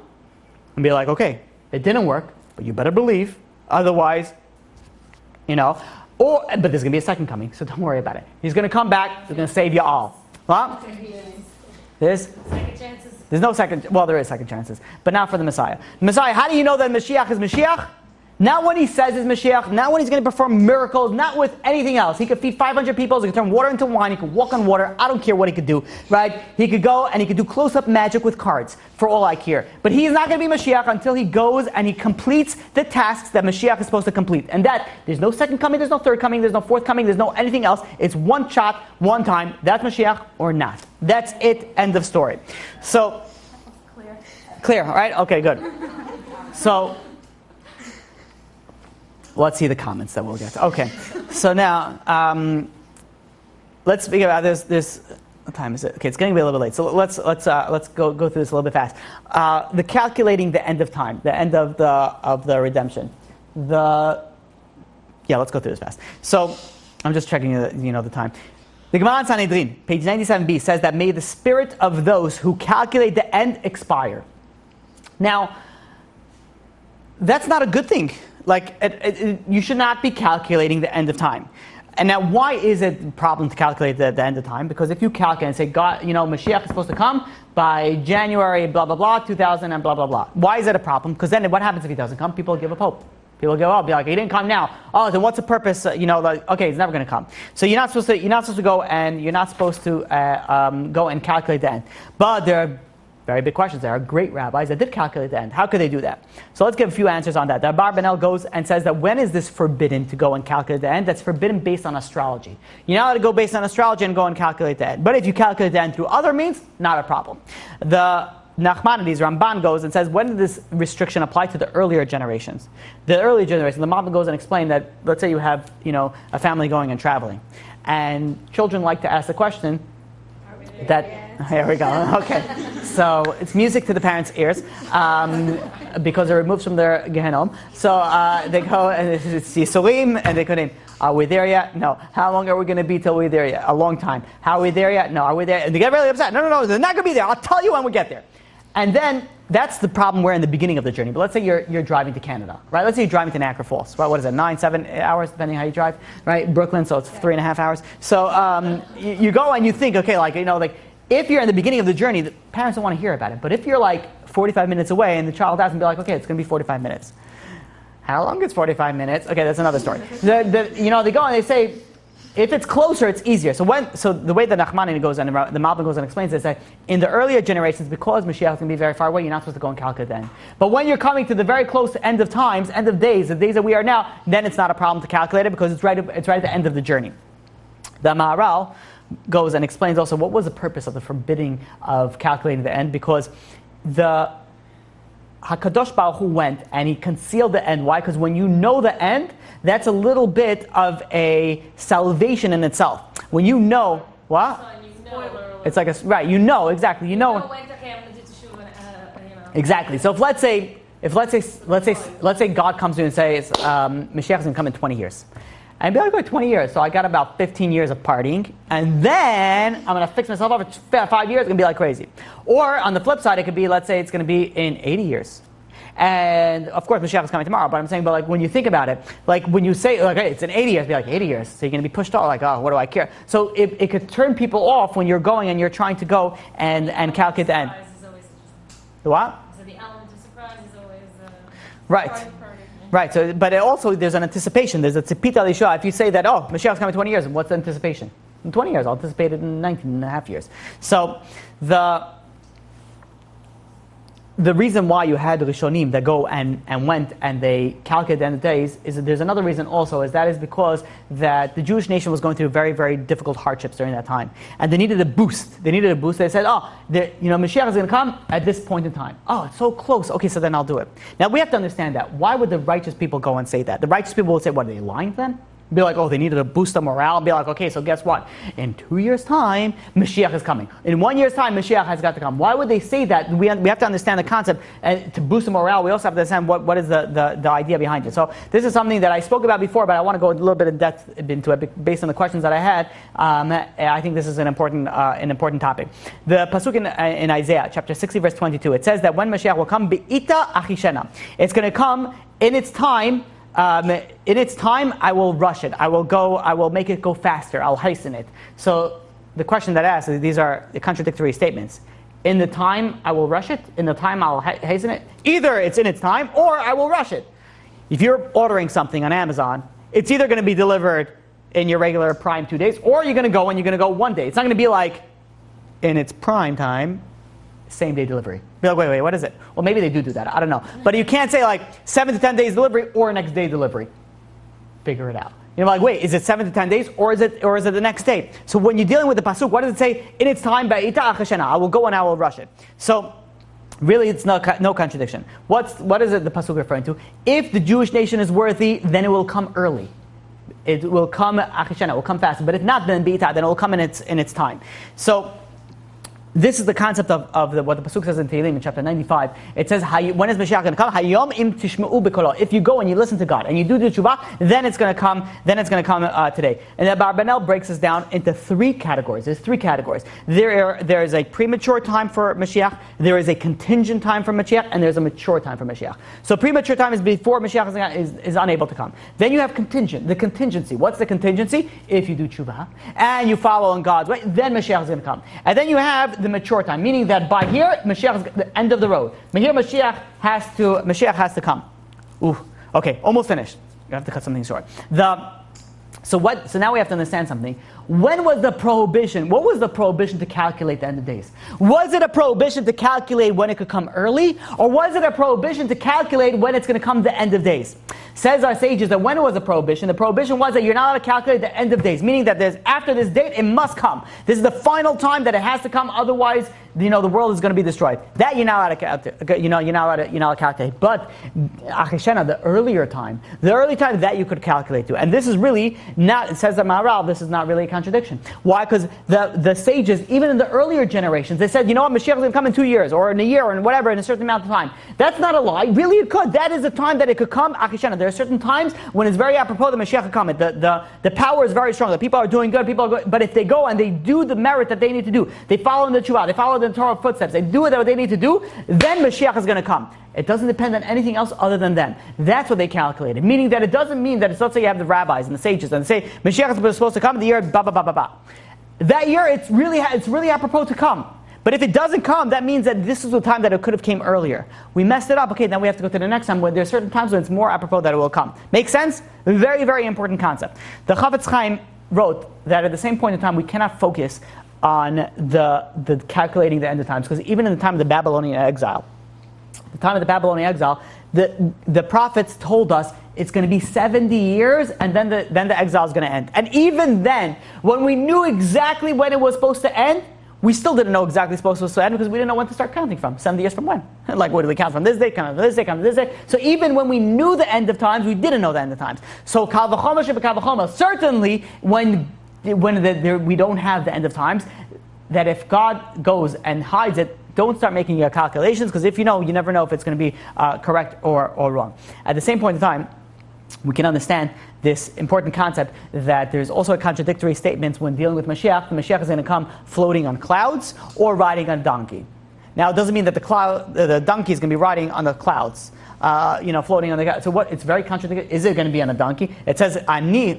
and be like, okay, it didn't work, but you better believe. Otherwise, but there's going to be a second coming, so don't worry about it. He's going to come back. He's going to save you all. Well, there's no second. Well, there is second chances, but not for the Messiah. Messiah, how do you know that Mashiach is Mashiach? Not when he says he's Mashiach, not when he's going to perform miracles, not with anything else. He could feed 500 people, he could turn water into wine, he could walk on water, I don't care what he could do, right? He could go and he could do close-up magic with cards, for all I care. But he's not going to be Mashiach until he goes and he completes the tasks that Mashiach is supposed to complete. And that, there's no second coming, there's no third coming, there's no fourth coming, there's no anything else. It's one shot, one time. That's Mashiach or not. That's it, end of story. So, clear, all right? Okay, good. So, let's see the comments that we'll get to. Okay, so now let's speak about this. What time is it? Okay, it's getting to be a little bit late. So let's go through this a little bit fast. The calculating the end of time, the end of the redemption. Let's go through this fast. So I'm just checking the time. The Gemara in Sanhedrin, page 97b, says that may the spirit of those who calculate the end expire. Now, that's not a good thing. You should not be calculating the end of time. And now, why is it a problem to calculate the end of time? Because if you calculate and say, God, Mashiach is supposed to come by January, blah, blah, blah, 2000 and blah, blah, blah. Why is it a problem? Because then what happens if he doesn't come? People give up hope. People give up. Be like, he didn't come now. Oh, then what's the purpose? Okay, he's never going to come. So you're not supposed to go and you're not supposed to go and calculate the end. But there are very big questions. There are great rabbis that did calculate the end. How could they do that? So let's give a few answers on that. The Bar Benel goes and says that when is this forbidden to go and calculate the end? That's forbidden based on astrology. You're not allowed to go based on astrology and go and calculate the end. But if you calculate the end through other means, not a problem. The Nachmanides, Ramban goes and says, when did this restriction apply to the earlier generations? The earlier generation, the Ramban goes and explains that, let's say you have, a family going and traveling. And children like to ask the question here we go. Okay. So it's music to the parents' ears because they're removed from their Gehenom. So they go and it's Yisurim and they go in. Are we there yet? No. How long are we going to be till we're there yet? A long time. How are we there yet? No. Are we there? And they get really upset. No, they're not going to be there. I'll tell you when we get there. And then that's the problem we're in the beginning of the journey. But let's say you're driving to Canada, right? Let's say you're driving to Niagara Falls, right? What is it, 7 hours, depending how you drive, right? Brooklyn, so it's 3.5 hours. So you go and you think, okay, if you're in the beginning of the journey, the parents don't want to hear about it. But if you're 45 minutes away and the child asks and be like, okay, it's going to be 45 minutes. How long is 45 minutes? Okay, that's another story. They go and they say, if it's closer, it's easier. So the way the Nachmanides goes and the Malbim goes and explains is that in the earlier generations, because Mashiach is going to be very far away, you're not supposed to go and calculate then. But when you're coming to the very close end of times, end of days, the days that we are now, then it's not a problem to calculate it because it's right at the end of the journey. The Maharal goes and explains also what was the purpose of the forbidding of calculating the end, because the HaKadosh Baruch Hu went and he concealed the end. Why? Because when you know the end, that's a little bit of a salvation in itself. When you know, what? It's like exactly, when to, okay, I'm going to do teshuva, Exactly. So if let's say God comes to you and says, Mashiach is going to come in 20 years. And be like, wait, 20 years. So I got about 15 years of partying. And then I'm going to fix myself up for 5 years. It's going to be like crazy. Or on the flip side, it could be, let's say it's going to be in 80 years. And of course, Mashiach is coming tomorrow. But I'm saying, when you think about it, when you say, hey, it's in 80 years, be like, 80 years. So you're going to be pushed off, oh, what do I care? So it could turn people off when you're going and you're trying to go and calculate the end. Surprise is always The what? So the element of surprise is always right. Right, so, but also there's an anticipation. There's a tzipita lishua. If you say that, oh, Mashiach's coming 20 years, what's the anticipation? In 20 years, I'll anticipate it in 19 and a half years. So the reason why you had Rishonim that go and went and they calculate the end of days is that there's another reason also, is that is because that the Jewish nation was going through very, very difficult hardships during that time. And they needed a boost. They said, Mashiach is going to come at this point in time. Oh, it's so close. Okay, so then I'll do it. Now we have to understand that. Why would the righteous people go and say that? The righteous people would say, what, are they lying then? Be like, oh, they needed to boost the morale. And be like, okay, so guess what? In 2 years' time, Mashiach is coming. In 1 year's time, Mashiach has got to come. Why would they say that? We have to understand the concept. And to boost the morale, we also have to understand what is the idea behind it. So this is something that I spoke about before, but I want to go a little bit in depth into it based on the questions that I had. I think this is an important topic. The pasuk in Isaiah, chapter 60, verse 22, it says that when Mashiach will come, Be'ita achishena. It's going to come in its time. In its time, I will rush it. I will make it go faster. I'll hasten it. So the question that I asked, these are the contradictory statements. In the time, I will rush it. In the time, I'll hasten it. Either it's in its time, or I will rush it. If you're ordering something on Amazon, it's either going to be delivered in your regular prime 2 days, or you're going to go and you're going to go 1 day. It's not going to be like, in its prime time, same day delivery. Be like, wait, what is it? Well, maybe they do that. I don't know. But you can't say like 7 to 10 days delivery or next day delivery. Figure it out. You're like, wait, is it 7 to 10 days or is it the next day? So when you're dealing with the pasuk, what does it say? In its time, ba'ita achashena. I will go and I will rush it. So really, it's no contradiction. What is it the pasuk referring to? If the Jewish nation is worthy, then it will come early. It will come achashena. It will come fast. But if not, then ba'ita. Then it will come in its time. So this is the concept of what the pasuk says in Tehillim in chapter 95. It says, when is Mashiach going to come? Hayom im tishma'u b'kolo. If you go and you listen to God and you do the tshuva, then it's going to come. Then it's going to come today. And the Barbanel breaks this down into 3 categories. There's 3 categories. There is a premature time for Mashiach. There is a contingent time for Mashiach, and there's a mature time for Mashiach. So premature time is before Mashiach is unable to come. Then you have contingent. The contingency. What's the contingency? If you do tshuva and you follow in God's way, then Mashiach is going to come. And then you have the mature time, meaning that by here Mashiach is the end of the road. But here Mashiach has to come. Ooh, okay, almost finished. You have to cut something short. So now we have to understand something. When was the prohibition? What was the prohibition to calculate the end of days? Was it a prohibition to calculate when it could come early? Or was it a prohibition to calculate when it's going to come the end of days? Says our sages that when it was a prohibition, the prohibition was that you're not allowed to calculate the end of days, meaning that after this date, it must come. This is the final time that it has to come, otherwise, the world is going to be destroyed. That you're not allowed to calculate. You're not allowed to calculate. But achishena, the early time that you could calculate to, and this is really not. It says that Maharal, this is not really a contradiction. Why? Because the sages, even in the earlier generations, they said, Mashiach is going to come in 2 years, or in a year, or in whatever, in a certain amount of time. That's not a lie. Really, it could. That is the time that it could come. Achishena. There are certain times when it's very apropos that Mashiach could come. The power is very strong. The people are doing good. But if they go and they do the merit that they need to do, they follow in the tshuva, they follow the Torah footsteps, they do what they need to do, then Mashiach is going to come. It doesn't depend on anything else other than them. That's what they calculated. Meaning that it doesn't mean that let's say you have the rabbis and the sages and they say Mashiach is supposed to come in the year ba ba ba ba ba. That year it's really apropos to come. But if it doesn't come, that means that this is the time that it could have came earlier. We messed it up. Okay, then we have to go to the next time when there are certain times when it's more apropos that it will come. Make sense? Very, very important concept. The Chavetz Chaim wrote that at the same point in time we cannot focus on the calculating the end of times, because even in the time of the Babylonian exile, the prophets told us it's going to be 70 years and then the exile is going to end. And even then, when we knew exactly when it was supposed to end, we still didn't know exactly supposed to end because we didn't know when to start counting from. 70 years from when? Like, what do we count from? This day, count from this day, count from this day. So even when we knew the end of times, we didn't know the end of times. So kal v'chomer shebekal v'chomer, certainly when we don't have the end of times, that if God goes and hides it, don't start making your calculations, because if you never know if it's going to be correct or wrong. At the same point in time, we can understand this important concept that there's also a contradictory statement when dealing with Mashiach. The Mashiach is going to come floating on clouds or riding on a donkey. Now, it doesn't mean that the donkey is going to be riding on the clouds, floating on the clouds. So what? It's very contradictory. Is it going to be on a donkey? It says, "Ani a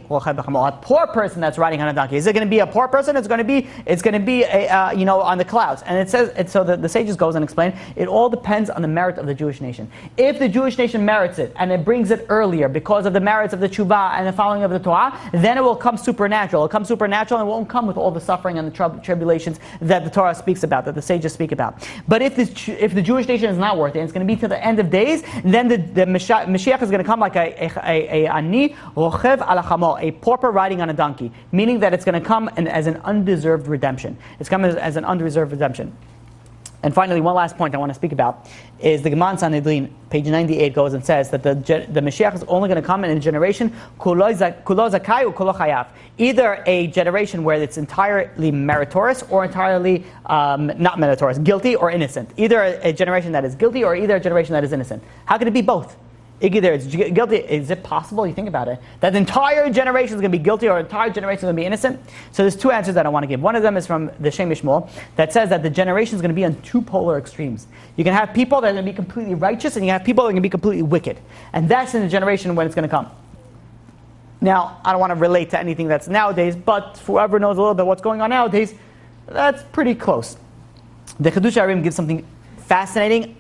poor person that's riding on a donkey." Is it going to be a poor person? It's going to be on the clouds. And it says, so the sages goes and explain. It all depends on the merit of the Jewish nation. If the Jewish nation merits it and it brings it earlier because of the merits of the tshuva and the following of the Torah, then it will come supernatural. It'll come supernatural and it won't come with all the suffering and the tribulations that the Torah speaks about, that the sages speak about. But if the Jewish nation is not worthy, and it's going to be to the end of days, then the Mashiach is going to come like a ani rochev ala chamo, a pauper riding on a donkey, meaning that it's going to come as an undeserved redemption. It's coming as an undeserved redemption. And finally, one last point I want to speak about is the Gemara in Sanhedrin, page 98, goes and says that the Mashiach is only going to come in a generation kulo zakai or kulo chayav, either a generation where it's entirely meritorious or entirely not meritorious, guilty or innocent. Either a generation that is guilty or either a generation that is innocent. How can it be both? Either it's guilty. Is it possible? You think about it, that the entire generation is going to be guilty or the entire generation is going to be innocent? So there's two answers that I want to give. One of them is from the Shem Mishmol that says that the generation is going to be on two polar extremes. You can have people that are going to be completely righteous, and you have people that are going to be completely wicked, and that's in the generation when it's going to come. Now, I don't want to relate to anything that's nowadays, but whoever knows a little bit what's going on nowadays, that's pretty close. The Chiddushei HaRim gives something fascinating.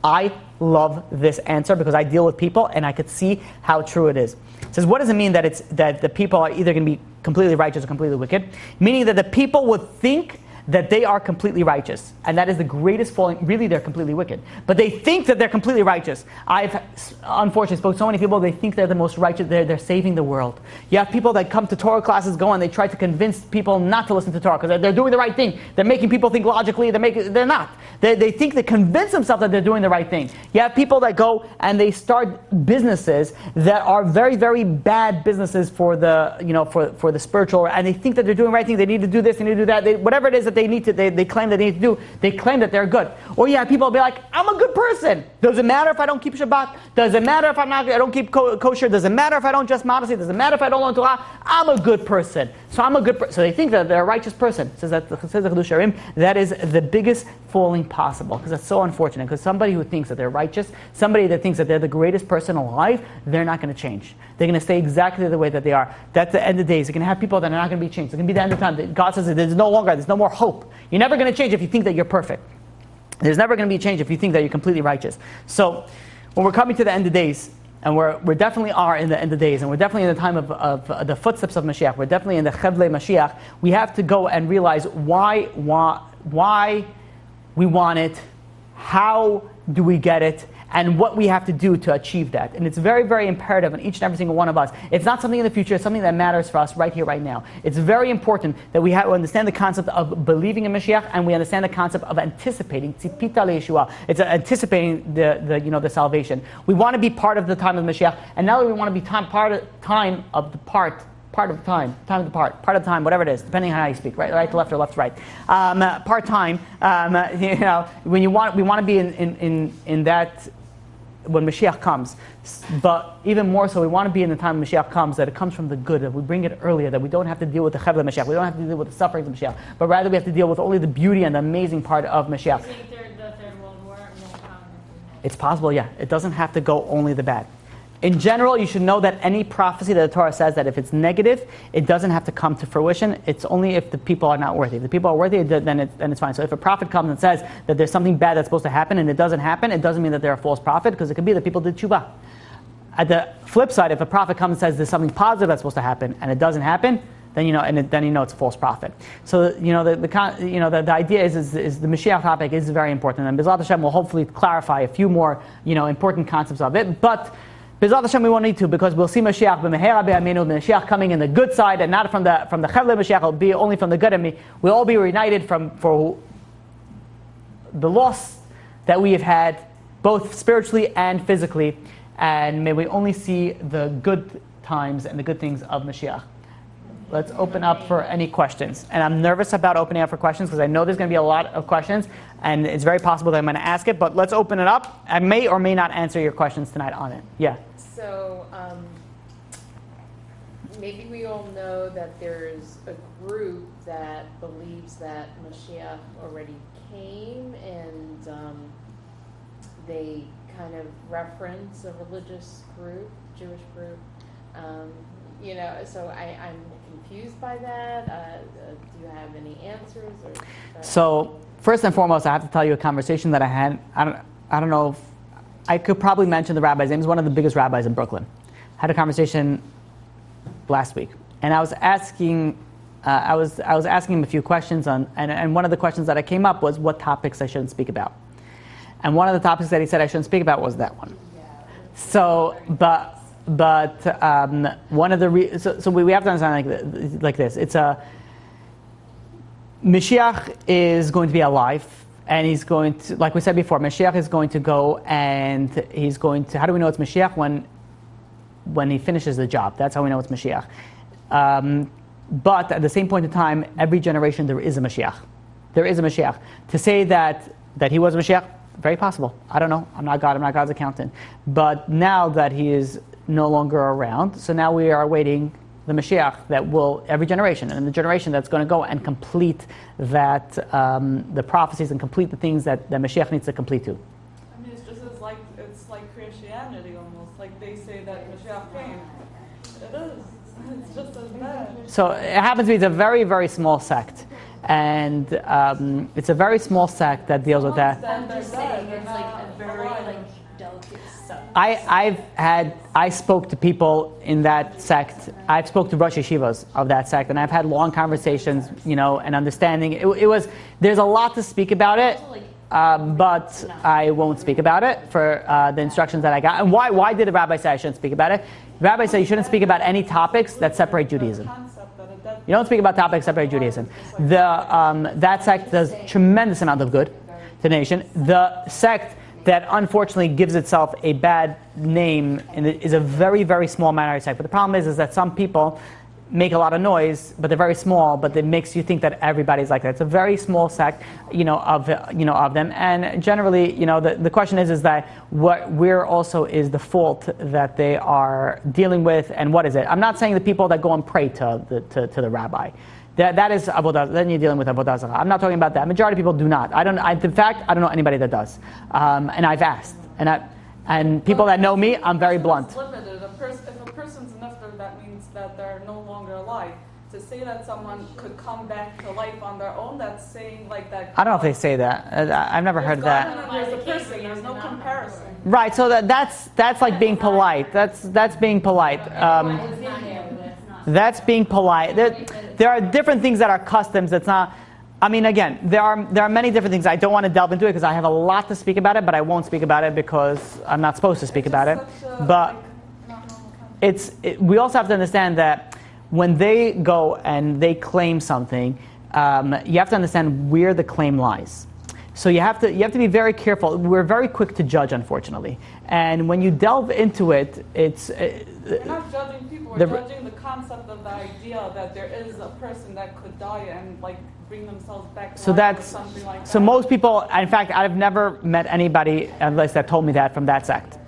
I love this answer because I deal with people and I could see how true it is. It says, what does it mean that the people are either going to be completely righteous or completely wicked? Meaning that the people would think that they are completely righteous, and that is the greatest falling. Really, they're completely wicked, but they think that they're completely righteous. I've unfortunately spoke to so many people. They think they're the most righteous. They're saving the world. You have people that come to Torah classes, go and they try to convince people not to listen to Torah because they're doing the right thing. They're making people think logically. They're not. They think they convince themselves that they're doing the right thing. You have people that go and they start businesses that are very, very bad businesses for the for the spiritual, and they think that they're doing the right thing. They need to do this. They need to do that. Whatever it is that they claim that they need to do, they claim that they're good. Or you have people be like, I'm a good person. Does it matter if I don't keep Shabbat? Does it matter if I don't keep kosher? Does it matter if I don't dress modestly? Does it matter if I don't learn Torah? I'm a good person. So I'm a good person. So they think that they're a righteous person. Says the Chiddushei HaRim, that is the biggest falling possible, because that's so unfortunate. Because somebody who thinks that they're righteous, somebody that thinks that they're the greatest person alive, they're not going to change. They're going to stay exactly the way that they are. That's the end of days. You're going to have people that are not going to be changed. It's going to be the end of time. God says that there's no more hope. You're never going to change if you think that you're perfect. There's never going to be a change if you think that you're completely righteous. So when we're coming to the end of days, and we definitely are in the end of days, and we're definitely in the time of the footsteps of Mashiach, we're definitely in the Chevlei Mashiach, we have to go and realize why we want it, how do we get it, and what we have to do to achieve that. And it's very, very imperative on each and every single one of us. It's not something in the future, it's something that matters for us right here, right now. It's very important that we understand the concept of believing in Mashiach, and we understand the concept of anticipating, tzipita leYeshua. It's anticipating the salvation. We want to be part of the time of Mashiach, and now we want to be part of the time, whatever it is, depending on how you speak, right to left or left to right. Part time, we want to be in that when Mashiach comes. But even more so, we want to be in the time when Mashiach comes, that it comes from the good, that we bring it earlier, that we don't have to deal with the Chevlei Mashiach, we don't have to deal with the sufferings of Mashiach, but rather we have to deal with only the beauty and the amazing part of Mashiach. The Third World War won't come. It's possible, yeah. It doesn't have to go only the bad. In general, you should know that any prophecy that the Torah says that if it's negative, it doesn't have to come to fruition. It's only if the people are not worthy. If the people are worthy, then it's fine. So if a prophet comes and says that there's something bad that's supposed to happen and it doesn't happen, it doesn't mean that they're a false prophet, because it could be that people did tshuva. At the flip side, if a prophet comes and says there's something positive that's supposed to happen and it doesn't happen, then it's a false prophet. So the idea is the Mashiach topic is very important, and B'ezrat Hashem will hopefully clarify a few more important concepts of it. But B'ezrat Hashem we won't need to, because we'll see Mashiach b'mehera b'yameinu, Mashiach coming in the good side, and not from the Chevlei Mashiach. It'll be only from the good, and we'll all be reunited for the loss that we have had, both spiritually and physically. And may we only see the good times and the good things of Mashiach. Let's open up for any questions. And I'm nervous about opening up for questions because I know there's going to be a lot of questions, and it's very possible that I'm going to ask it, but let's open it up. I may or may not answer your questions tonight on it. Yeah? So, maybe we all know that there's a group that believes that Mashiach already came, and they kind of reference a religious group, Jewish group. So I'm confused by that. Do you have any answers? So first and foremost, I have to tell you a conversation that I had. I don't know if I could probably mention the rabbi's name. He's one of the biggest rabbis in Brooklyn. I had a conversation last week, and I was asking him a few questions and one of the questions that I came up was what topics I shouldn't speak about. And one of the topics that he said I shouldn't speak about was that one. So, but one of the so we have to understand like this. It's Mashiach is going to be alive, and he's going to, like we said before, Mashiach is going to go, and he's going to. How do we know it's Mashiach? When he finishes the job, that's how we know it's Mashiach. But at the same point in time, every generation there is a Mashiach. There is a Mashiach. To say that he was Mashiach, very possible. I don't know. I'm not God. I'm not God's accountant. But now that he is no longer around, so now we are awaiting the Mashiach that will, every generation, and the generation that's going to go and complete that, the prophecies and complete the things that Mashiach needs to complete to. I mean, it's like Christianity almost. Like they say that Mashiach came. It is. It's just as bad. So it happens to be it's a very, very small sect. And it's a very small sect that deals with that. I'm just saying it's like a very delicate subject. I spoke to people in that sect. I've spoke to Rosh Yeshivas of that sect, and I've had long conversations, and understanding. There's a lot to speak about it, but I won't speak about it for the instructions that I got. And why did the rabbi say I shouldn't speak about it? The rabbi said you shouldn't speak about any topics that separate Judaism. You don't speak about topics separate Judaism. That sect does tremendous amount of good to the nation. The sect that unfortunately gives itself a bad name and is a very, very small minority sect. But the problem is that some people make a lot of noise, but they're very small. But it makes you think that everybody's like that. It's a very small sect, of them. And generally, the question is that where also is the fault that they are dealing with, and what is it? I'm not saying the people that go and pray to the rabbi. That is avodah. Then you're dealing with avodah zarah. I'm not talking about that. Majority of people do not. In fact, I don't know anybody that does. And I've asked, and people that know me, I'm very blunt. It's limited. If a person's nifter, that means that they're no longer alive. To say that someone could come back to life on their own, that's saying like that. I don't know if they say that. I've never heard that. There's a person. There's no comparison. Right. So that's like being polite. That's being polite. That's being polite. There are different things that are customs. That's not. I mean, again, there are many different things. I don't want to delve into it because I have a lot to speak about it, but I won't speak about it because I'm not supposed to speak about it. But we also have to understand that when they go and they claim something, you have to understand where the claim lies. So you have to be very careful. We're very quick to judge, unfortunately. And when you delve into it, we're not judging people. We're judging the concept of the idea that there is a person that could die and bring themselves back to life or something like that. So most people, in fact, I've never met anybody unless that told me that from that sect.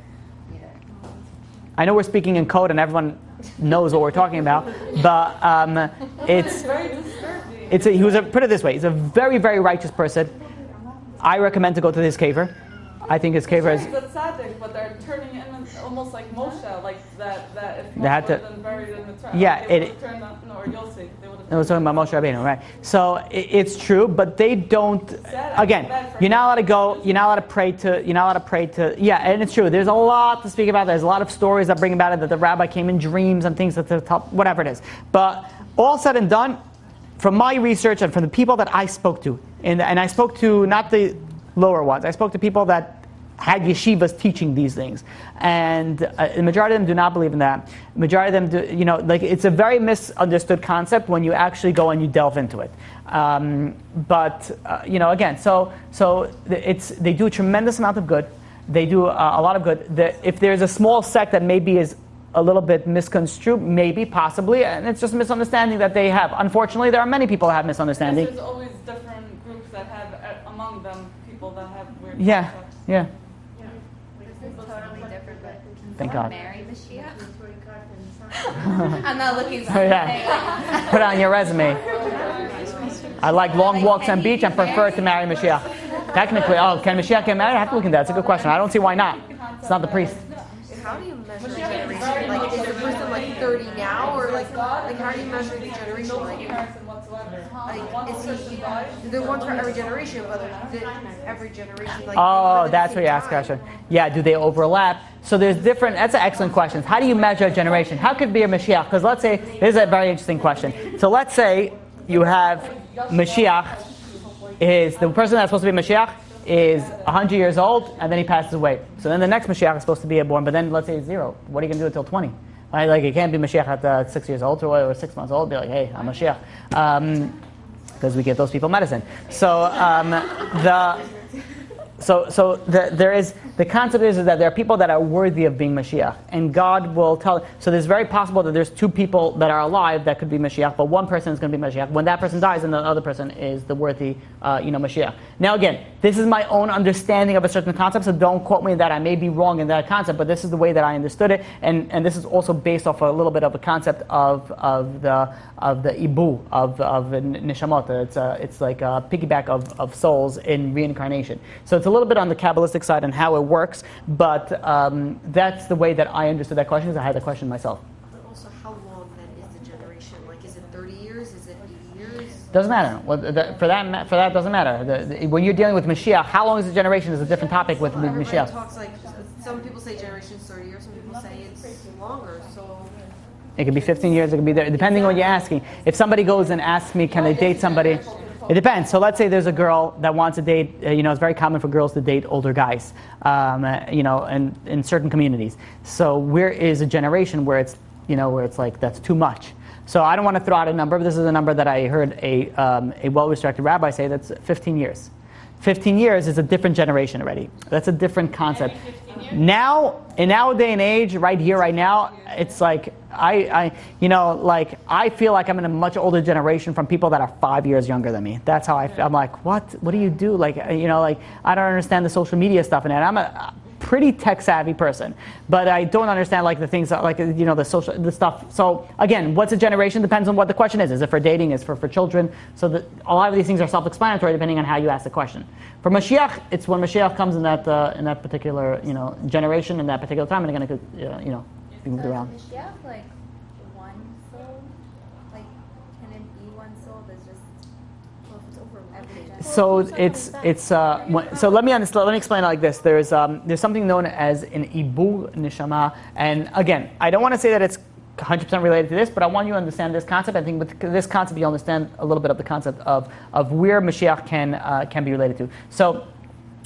I know we're speaking in code and everyone knows what we're talking about, but it's very disturbing. Put it this way, he's a very, very righteous person. I recommend to go to his kever. I think his kever is. He's a tzaddik, but they're turning in almost like Moshe, like that if Moshe would have been buried in the turn. Yeah, they would have turned out, or Yosef. They would have. I was talking about Moshe Rabbeinu, right? So it's true, but they don't. Again, you're not allowed to go. You're not allowed to pray to. You're not allowed to pray to. Yeah, and it's true. There's a lot to speak about. There's a lot of stories that bring about it that the rabbi came in dreams and things that the top, whatever it is. But all said and done, from my research and from the people that I spoke to, and I spoke to not the lower ones. I spoke to people that had yeshivas teaching these things, and the majority of them do not believe in that. The majority of them do, it's a very misunderstood concept when you actually go and you delve into it. Again, so they do a tremendous amount of good. They do a lot of good. If there's a small sect that maybe is a little bit misconstrued, maybe, possibly, and it's just a misunderstanding that they have. Unfortunately, there are many people that have misunderstanding. There's always different groups that have, among them, people that have weird concepts. Yeah. This is totally different, but Thank God. marry Mashiach? I'm not looking. Yeah. Put it on your resume. I like long walks on beach and prefer to marry Mashiach. Technically, can Mashiach get married? I have to look into that. That's a good question. I don't see why not. It's not the priest. How do you measure generation? Like, is the person like 30 now, or like how do you measure the generation? Like, is he the one for every generation, but every generation? Like, oh, that's what you asked the question. Yeah, do they overlap? So there's different. That's an excellent question. How do you measure a generation? How could it be a Mashiach? Because let's say this is a very interesting question. So let's say you have Mashiach. Is the person that's supposed to be Mashiach is 100 years old, and then he passes away. So then the next Mashiach is supposed to be born, but then let's say he's 0. What are you going to do until 20? Right? Like, you can't be Mashiach at 6 years old or 6 months old. Be like, hey, I'm Mashiach. Because we give those people medicine. So there is the concept is that there are people that are worthy of being Mashiach, and God will tell. So there's very possible that there's 2 people that are alive that could be Mashiach, but one person is going to be Mashiach. When that person dies, and the other person is the worthy, Mashiach. Now again, this is my own understanding of a certain concept, so don't quote me that I may be wrong in that concept, but this is the way that I understood it, and this is also based off a little bit of a concept of the ibu of neshamot. It's like a piggyback of souls in reincarnation. So it's a little bit on the Kabbalistic side and how it works, but that's the way that I understood that question, because I had the question myself. But also, how long then is the generation? Like, is it 30 years? Is it 80 years? Doesn't matter. For that doesn't matter. When you're dealing with Mashiach, how long is the generation is a different topic with Mashiach. Talks like, some people say generation's 30 years, some people say it's longer. So It could be 15 years, it could be there, depending on what you're asking. If somebody goes and asks me, can I date somebody? It depends. So let's say there's a girl that wants to date, it's very common for girls to date older guys, and in certain communities. So where is a generation where it's like that's too much? So I don't want to throw out a number, but this is a number that I heard a well-respected rabbi say, that's 15 years. 15 years is a different generation already. That's a different concept. Now, in our day and age, right here, right now, it's like I feel like I'm in a much older generation from people that are 5 years younger than me. That's how I feel. I'm like, what do you do? Like, I don't understand the social media stuff and that. I'm a pretty tech savvy person, but I don't understand like the things that, the stuff. So again, what's a generation depends on what the question is. Is it for dating? Is it for children? So a lot of these things are self-explanatory depending on how you ask the question. For Mashiach, it's when Mashiach comes in that particular generation in that particular time, and again, be moved around. Mashiach like one soul? Like, can it be one soul that's just it's over every generation? So let me explain it like this. There's something known as an ibu neshama, and again, I don't want to say that it's 100% related to this, but I want you to understand this concept. I think with this concept, you'll understand a little bit of the concept of where Mashiach can be related to. So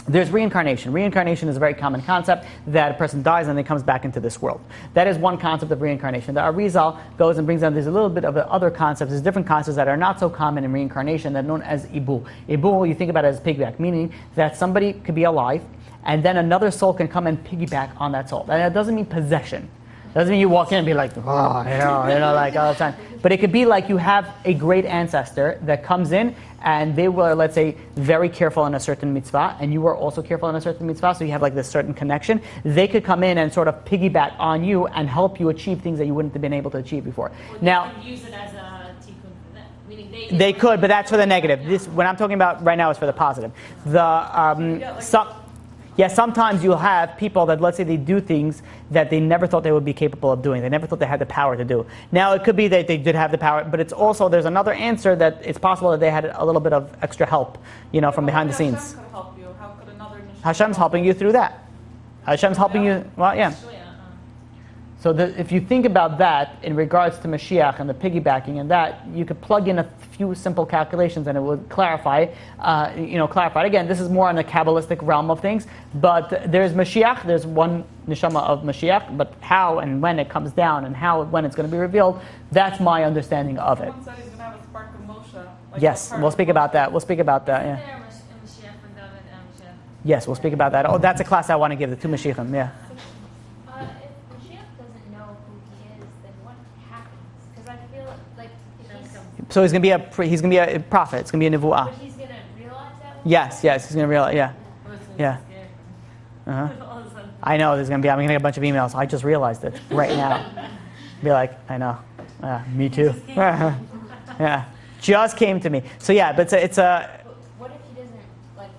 there's reincarnation. Reincarnation is a very common concept that a person dies and then comes back into this world. That is one concept of reincarnation. The Arizal goes and brings down, there's a little bit of other concepts, there's different concepts that are not so common in reincarnation that are known as ibu. Ibu, you think about it as piggyback, meaning that somebody could be alive and then another soul can come and piggyback on that soul. And that doesn't mean possession. Doesn't mean you walk in and be like, like all the time. But it could be like you have a great ancestor that comes in and they were, let's say, very careful in a certain mitzvah, and you were also careful in a certain mitzvah, so you have like this certain connection. They could come in and sort of piggyback on you and help you achieve things that you wouldn't have been able to achieve before. Now, use it as a tikkun for them. Meaning they could, but that's for the negative. This, what I'm talking about right now, is for the positive. Sometimes you'll have people that, let's say, they do things that they never thought they would be capable of doing. They never thought they had the power to do. Now, it could be that they did have the power, but it's also, there's another answer that it's possible that they had a little bit of extra help, from behind the scenes. Hashem could help you. How could another Hashem's helping you through that. Hashem's helping you, well, yeah. So if you think about that in regards to Mashiach and the piggybacking and that, you could plug in a few simple calculations and it would clarify. Again, this is more in the Kabbalistic realm of things, but there's Mashiach, there's one neshama of Mashiach, but how and when it comes down and when it's going to be revealed, that's my understanding of it. Someone said he's going to have a spark of Moshe. Yes, we'll speak about that. Yeah. Yes, we'll speak about that. Oh, that's a class I want to give, the two Mashiachim, yeah. So he's gonna be a prophet. It's gonna be a nevuah. But he's gonna realize that. Yes, he's gonna realize. Yeah. Uh-huh. I know I'm gonna get a bunch of emails. I just realized it right now. Be like, I know. Me too. Yeah. Just came to me. So yeah, but it's a. What if he doesn't, like,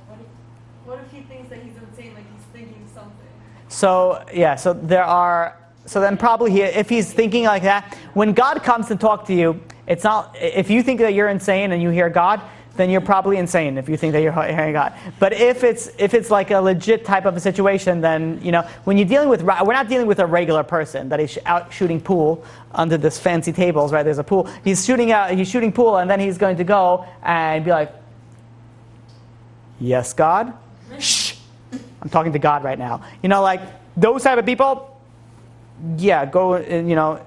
What if he thinks that he's insane, like he's thinking something? So yeah, so then probably if he's thinking like that, when God comes to talk to you, it's not, if you think that you're insane and you hear God, then you're probably insane if you think that you're hearing God. But if it's like a legit type of a situation, then, when you're dealing with, we're not dealing with a regular person that is out shooting pool under this fancy tables, right? There's a pool. He's shooting pool, and then he's going to go and be like, yes, God? Shh. I'm talking to God right now. Like those type of people, yeah, go,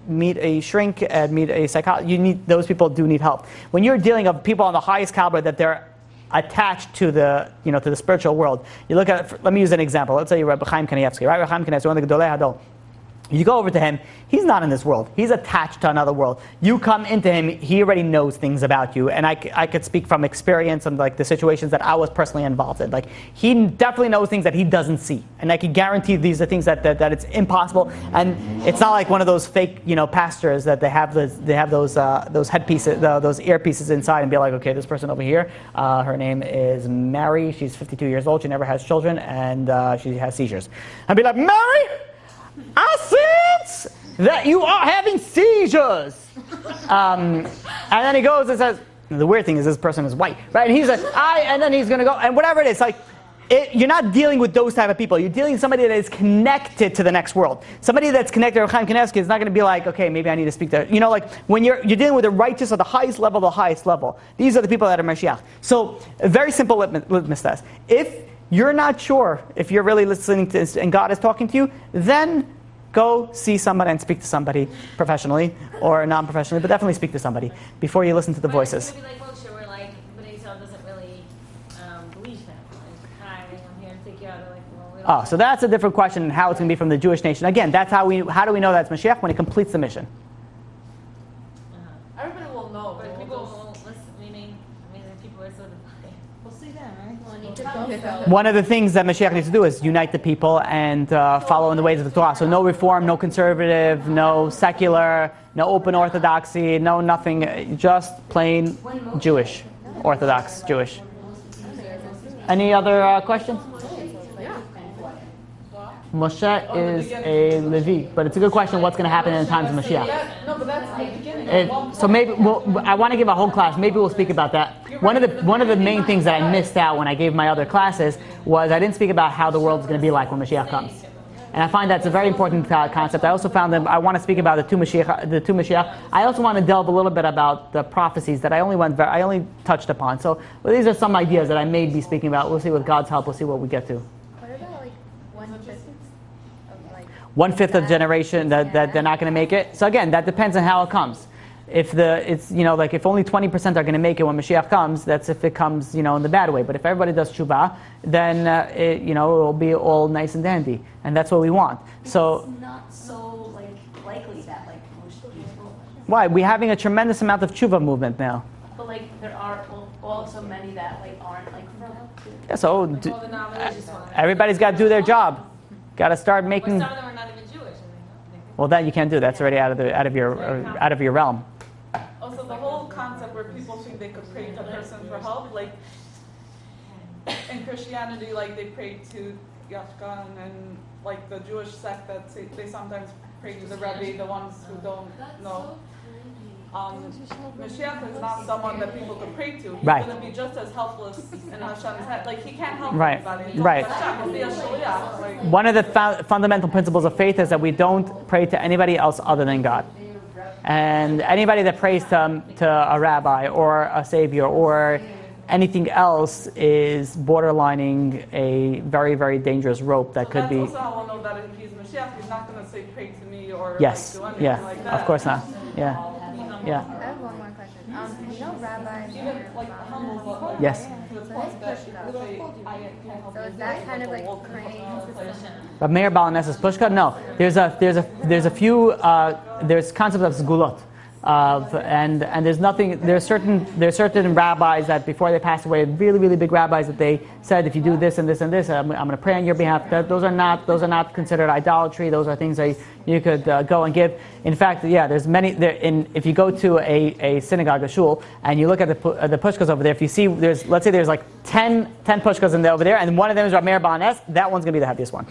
meet a shrink and meet a psychologist. Those people do need help. When you're dealing with people on the highest caliber that they're attached to the, to the spiritual world. You look at, let me use an example. Let's say you're Rabbi Chaim Kanievsky, right? Rabbi Chaim Kanievsky, one of the Gedolei Hador. You go over to him, he's not in this world. He's attached to another world. You come into him, he already knows things about you. And I could speak from experience and like the situations that I was personally involved in. Like he definitely knows things that he doesn't see. And I can guarantee these are things that it's impossible. And it's not like one of those fake, pastors that they have those headpieces, those earpieces inside and be like, okay, this person over here, her name is Mary. She's 52 years old. She never has children and she has seizures. I'd be like, Mary, I sense that you are having seizures. And then he goes and says, the weird thing is this person is white, right? And he's like, and then he's going to go, and whatever it is, like, you're not dealing with those type of people. You're dealing with somebody that is connected to the next world. Somebody that's connected to Chaim Kanievsky is not going to be like, okay, maybe I need to speak to, like when you're dealing with the righteous at the highest level, these are the people that are Mashiach. So a very simple litmus test. If you're not sure if you're really listening to this and God is talking to you, then go see somebody and speak to somebody professionally or non-professionally, but definitely speak to somebody before you listen to the voices. Maybe like Moshe, where like but Esau doesn't really believe him. Like, hi, I'm here to take you out. They're like, well, we don't So that's a different question, how it's going to be from the Jewish nation. Again, that's how do we know that's Mashiach? When he completes the mission. Everybody will know. But people will listen, meaning people are so divided. We'll see then, right? One of the things that Mashiach needs to do is unite the people and follow in the ways of the Torah. So no reform, no conservative, no secular, no open orthodoxy, no nothing, just plain Jewish, Orthodox Jewish. Any other questions? Moshe is a Levi, but it's a good question. What's going to happen in the times of Mashiach? No, but that's the beginning. So maybe I want to give a whole class. Maybe we'll speak about that. One of the main things that I missed out when I gave my other classes was I didn't speak about how the world is going to be like when Mashiach comes. And I find that's a very important concept. I also found that I want to speak about the two Mashiach. I also want to delve a little bit about the prophecies that I only touched upon. So these are some ideas that I may be speaking about. We'll see with God's help. We'll see what we get to. 1/5 of generation that they're not going to make it. So again, that depends on how it comes. If if only 20% are going to make it when Mashiach comes, that's if it comes in the bad way. But if everybody does tshuva, then it will be all nice and dandy, and that's what we want. So it's not so likely that most people. Why? We're having a tremendous amount of tshuva movement now. But there are also many that aren't from. Yeah, so everybody's got to do their job. Got to start making. Some of them are not even Jewish. Well, that you can't do. That's already out of your realm. Also, the whole concept where people think they could pray to a person for help, like in Christianity, they pray to Yashkan, and the Jewish sect that they sometimes pray to the Rabbi, the ones who don't know. Mashiach is not someone that people could pray to. He's going to be just as helpless in Hashem's head. He can't help everybody. Right. Hashem will be a shaliach. One of the fundamental principles of faith is that we don't pray to anybody else other than God. And anybody that prays to a rabbi or a savior or anything else is borderlining a very, very dangerous rope that could be. That's also how we'll know that if he's Mashiach, he's not going to say pray to me or do anything like that. Of course not. Yeah. I have one more question. Rabbi. Yes. So is that kind of praying? But Meir Balanes is Pushka? No. There's a few. There's concept of Zgulot. And there's nothing. There's certain rabbis that before they passed away, really really big rabbis that they said, if you do this and this and this, I'm going to pray on your behalf. Those are not considered idolatry. Those are things that you could go and give. In fact, there's many. If you go to a synagogue, a shul, and you look at the pushkas over there, if you see let's say there's like 10 pushkas in there over there, and one of them is Rav Meir Ba'anes, that one's going to be the happiest one.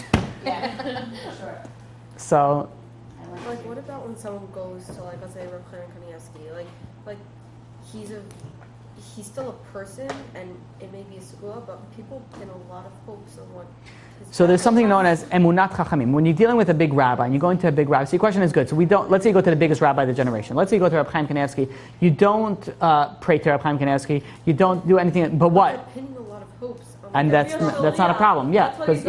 Yeah, sure. So. Like, what about when someone goes to, like, let's say, Rabbi Kanievsky, like he's still a person, and it may be a segula, but people pin a lot of hopes on what. So there's something known as emunat chachamim. When you're dealing with a big rabbi, and you go into a big rabbi, so your question is good. So let's say you go to the biggest rabbi of the generation. Let's say you go to Rabbi Chaim Kanievsky. You don't pray to Rabbi Chaim Kanievsky. You don't do anything, but what? They're pinning a lot of hopes on And that's not a problem. Yeah, because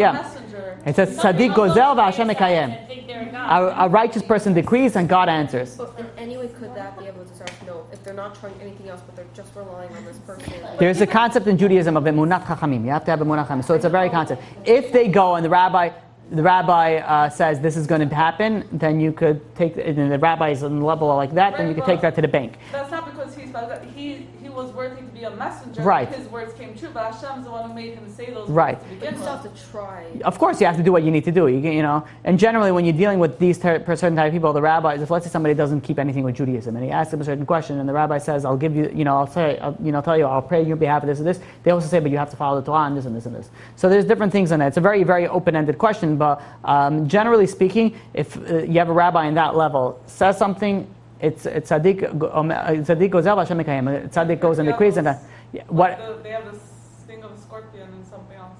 it says tzaddik gozel v'Hashem mekayem. A righteous person decrees and God answers. But in any way, could that be able to start to know if they're not trying anything else, but they're just relying on this person? There's a concept in Judaism of emunat chachamim. You have to have emunat chachamim. So it's a very concept. If they go and the rabbi says this is going to happen, then you could take, and the rabbi is on the level like that, then you could take that to the bank. That's not because he was worthy to be a messenger. Right. His words came true, but Hashem's the one who made him say those Right. words to begin You with. still have to try. Of course, you have to do what you need to do. You know, and generally, when you're dealing with these certain type of people, the rabbis, if let's say somebody doesn't keep anything with Judaism, and he asks them a certain question, and the rabbi says, "I'll give you, I'll tell you, I'll pray on your behalf of this and this." They also say, "But you have to follow the Torah and this and this and this." So there's different things in that. It's a very, very open-ended question, but generally speaking, if you have a rabbi in that level says something, it's tzaddik gozel v'Hashem mekayem. Tzaddik goes and decrees, and what? They have this sting of a scorpion and something else,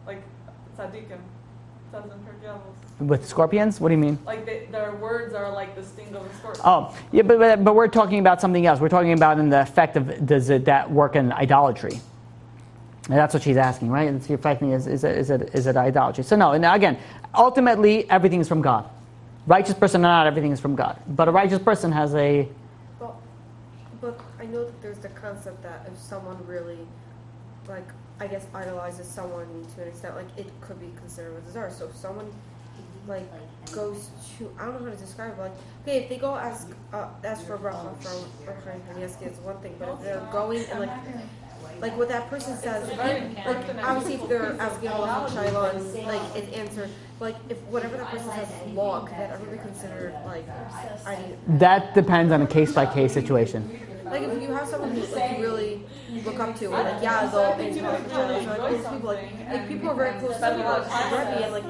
like tzaddikim. It says in Pirkei Avos. With scorpions? What do you mean? Like their words are like the sting of a scorpion. Oh, yeah, but we're talking about something else. We're talking about in the effect of does that work in idolatry? And that's what she's asking, right? And the effect is it idolatry? So no. And again, ultimately everything is from God. Righteous person or not, everything is from God. But a righteous person has a. But I know that there's the concept that if someone really, like, I guess idolizes someone to an extent, like, it could be considered a desire. So if someone, like, goes to, I don't know how to describe it, but, like, okay, if they go ask for bracha from Rabbi Kanievsky, it's one thing, but if they're going and, like what that person says, like obviously if they're asking a lot of Shiloh and like it's answered, like if whatever that person says is law, could that ever be considered like That depends on a case by case situation. Like if you have someone who like you really look up to, and like they'll and like those people like people are very close to me, like Rabbi, and like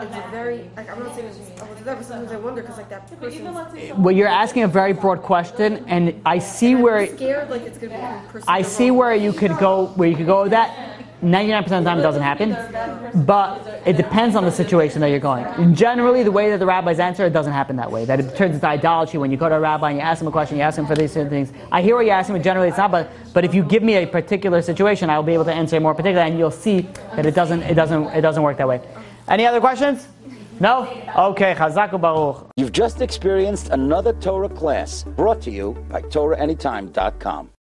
it's very like I'm not saying it's that, but sometimes I wonder because like that person. Well, you're asking a very broad question, and I see where scared like it's gonna be. I see where you could go with that. 99% of the time it doesn't happen, but it depends on the situation that you're going. And generally, the way that the rabbis answer, it doesn't happen that way. That it turns into idolatry when you go to a rabbi and you ask him a question, you ask him for these certain things. I hear what you're asking, but generally it's not. But if you give me a particular situation, I will be able to answer it more particular, and you'll see that it doesn't work that way. Any other questions? No? Okay, Chazaku Baruch. You've just experienced another Torah class brought to you by TorahAnytime.com.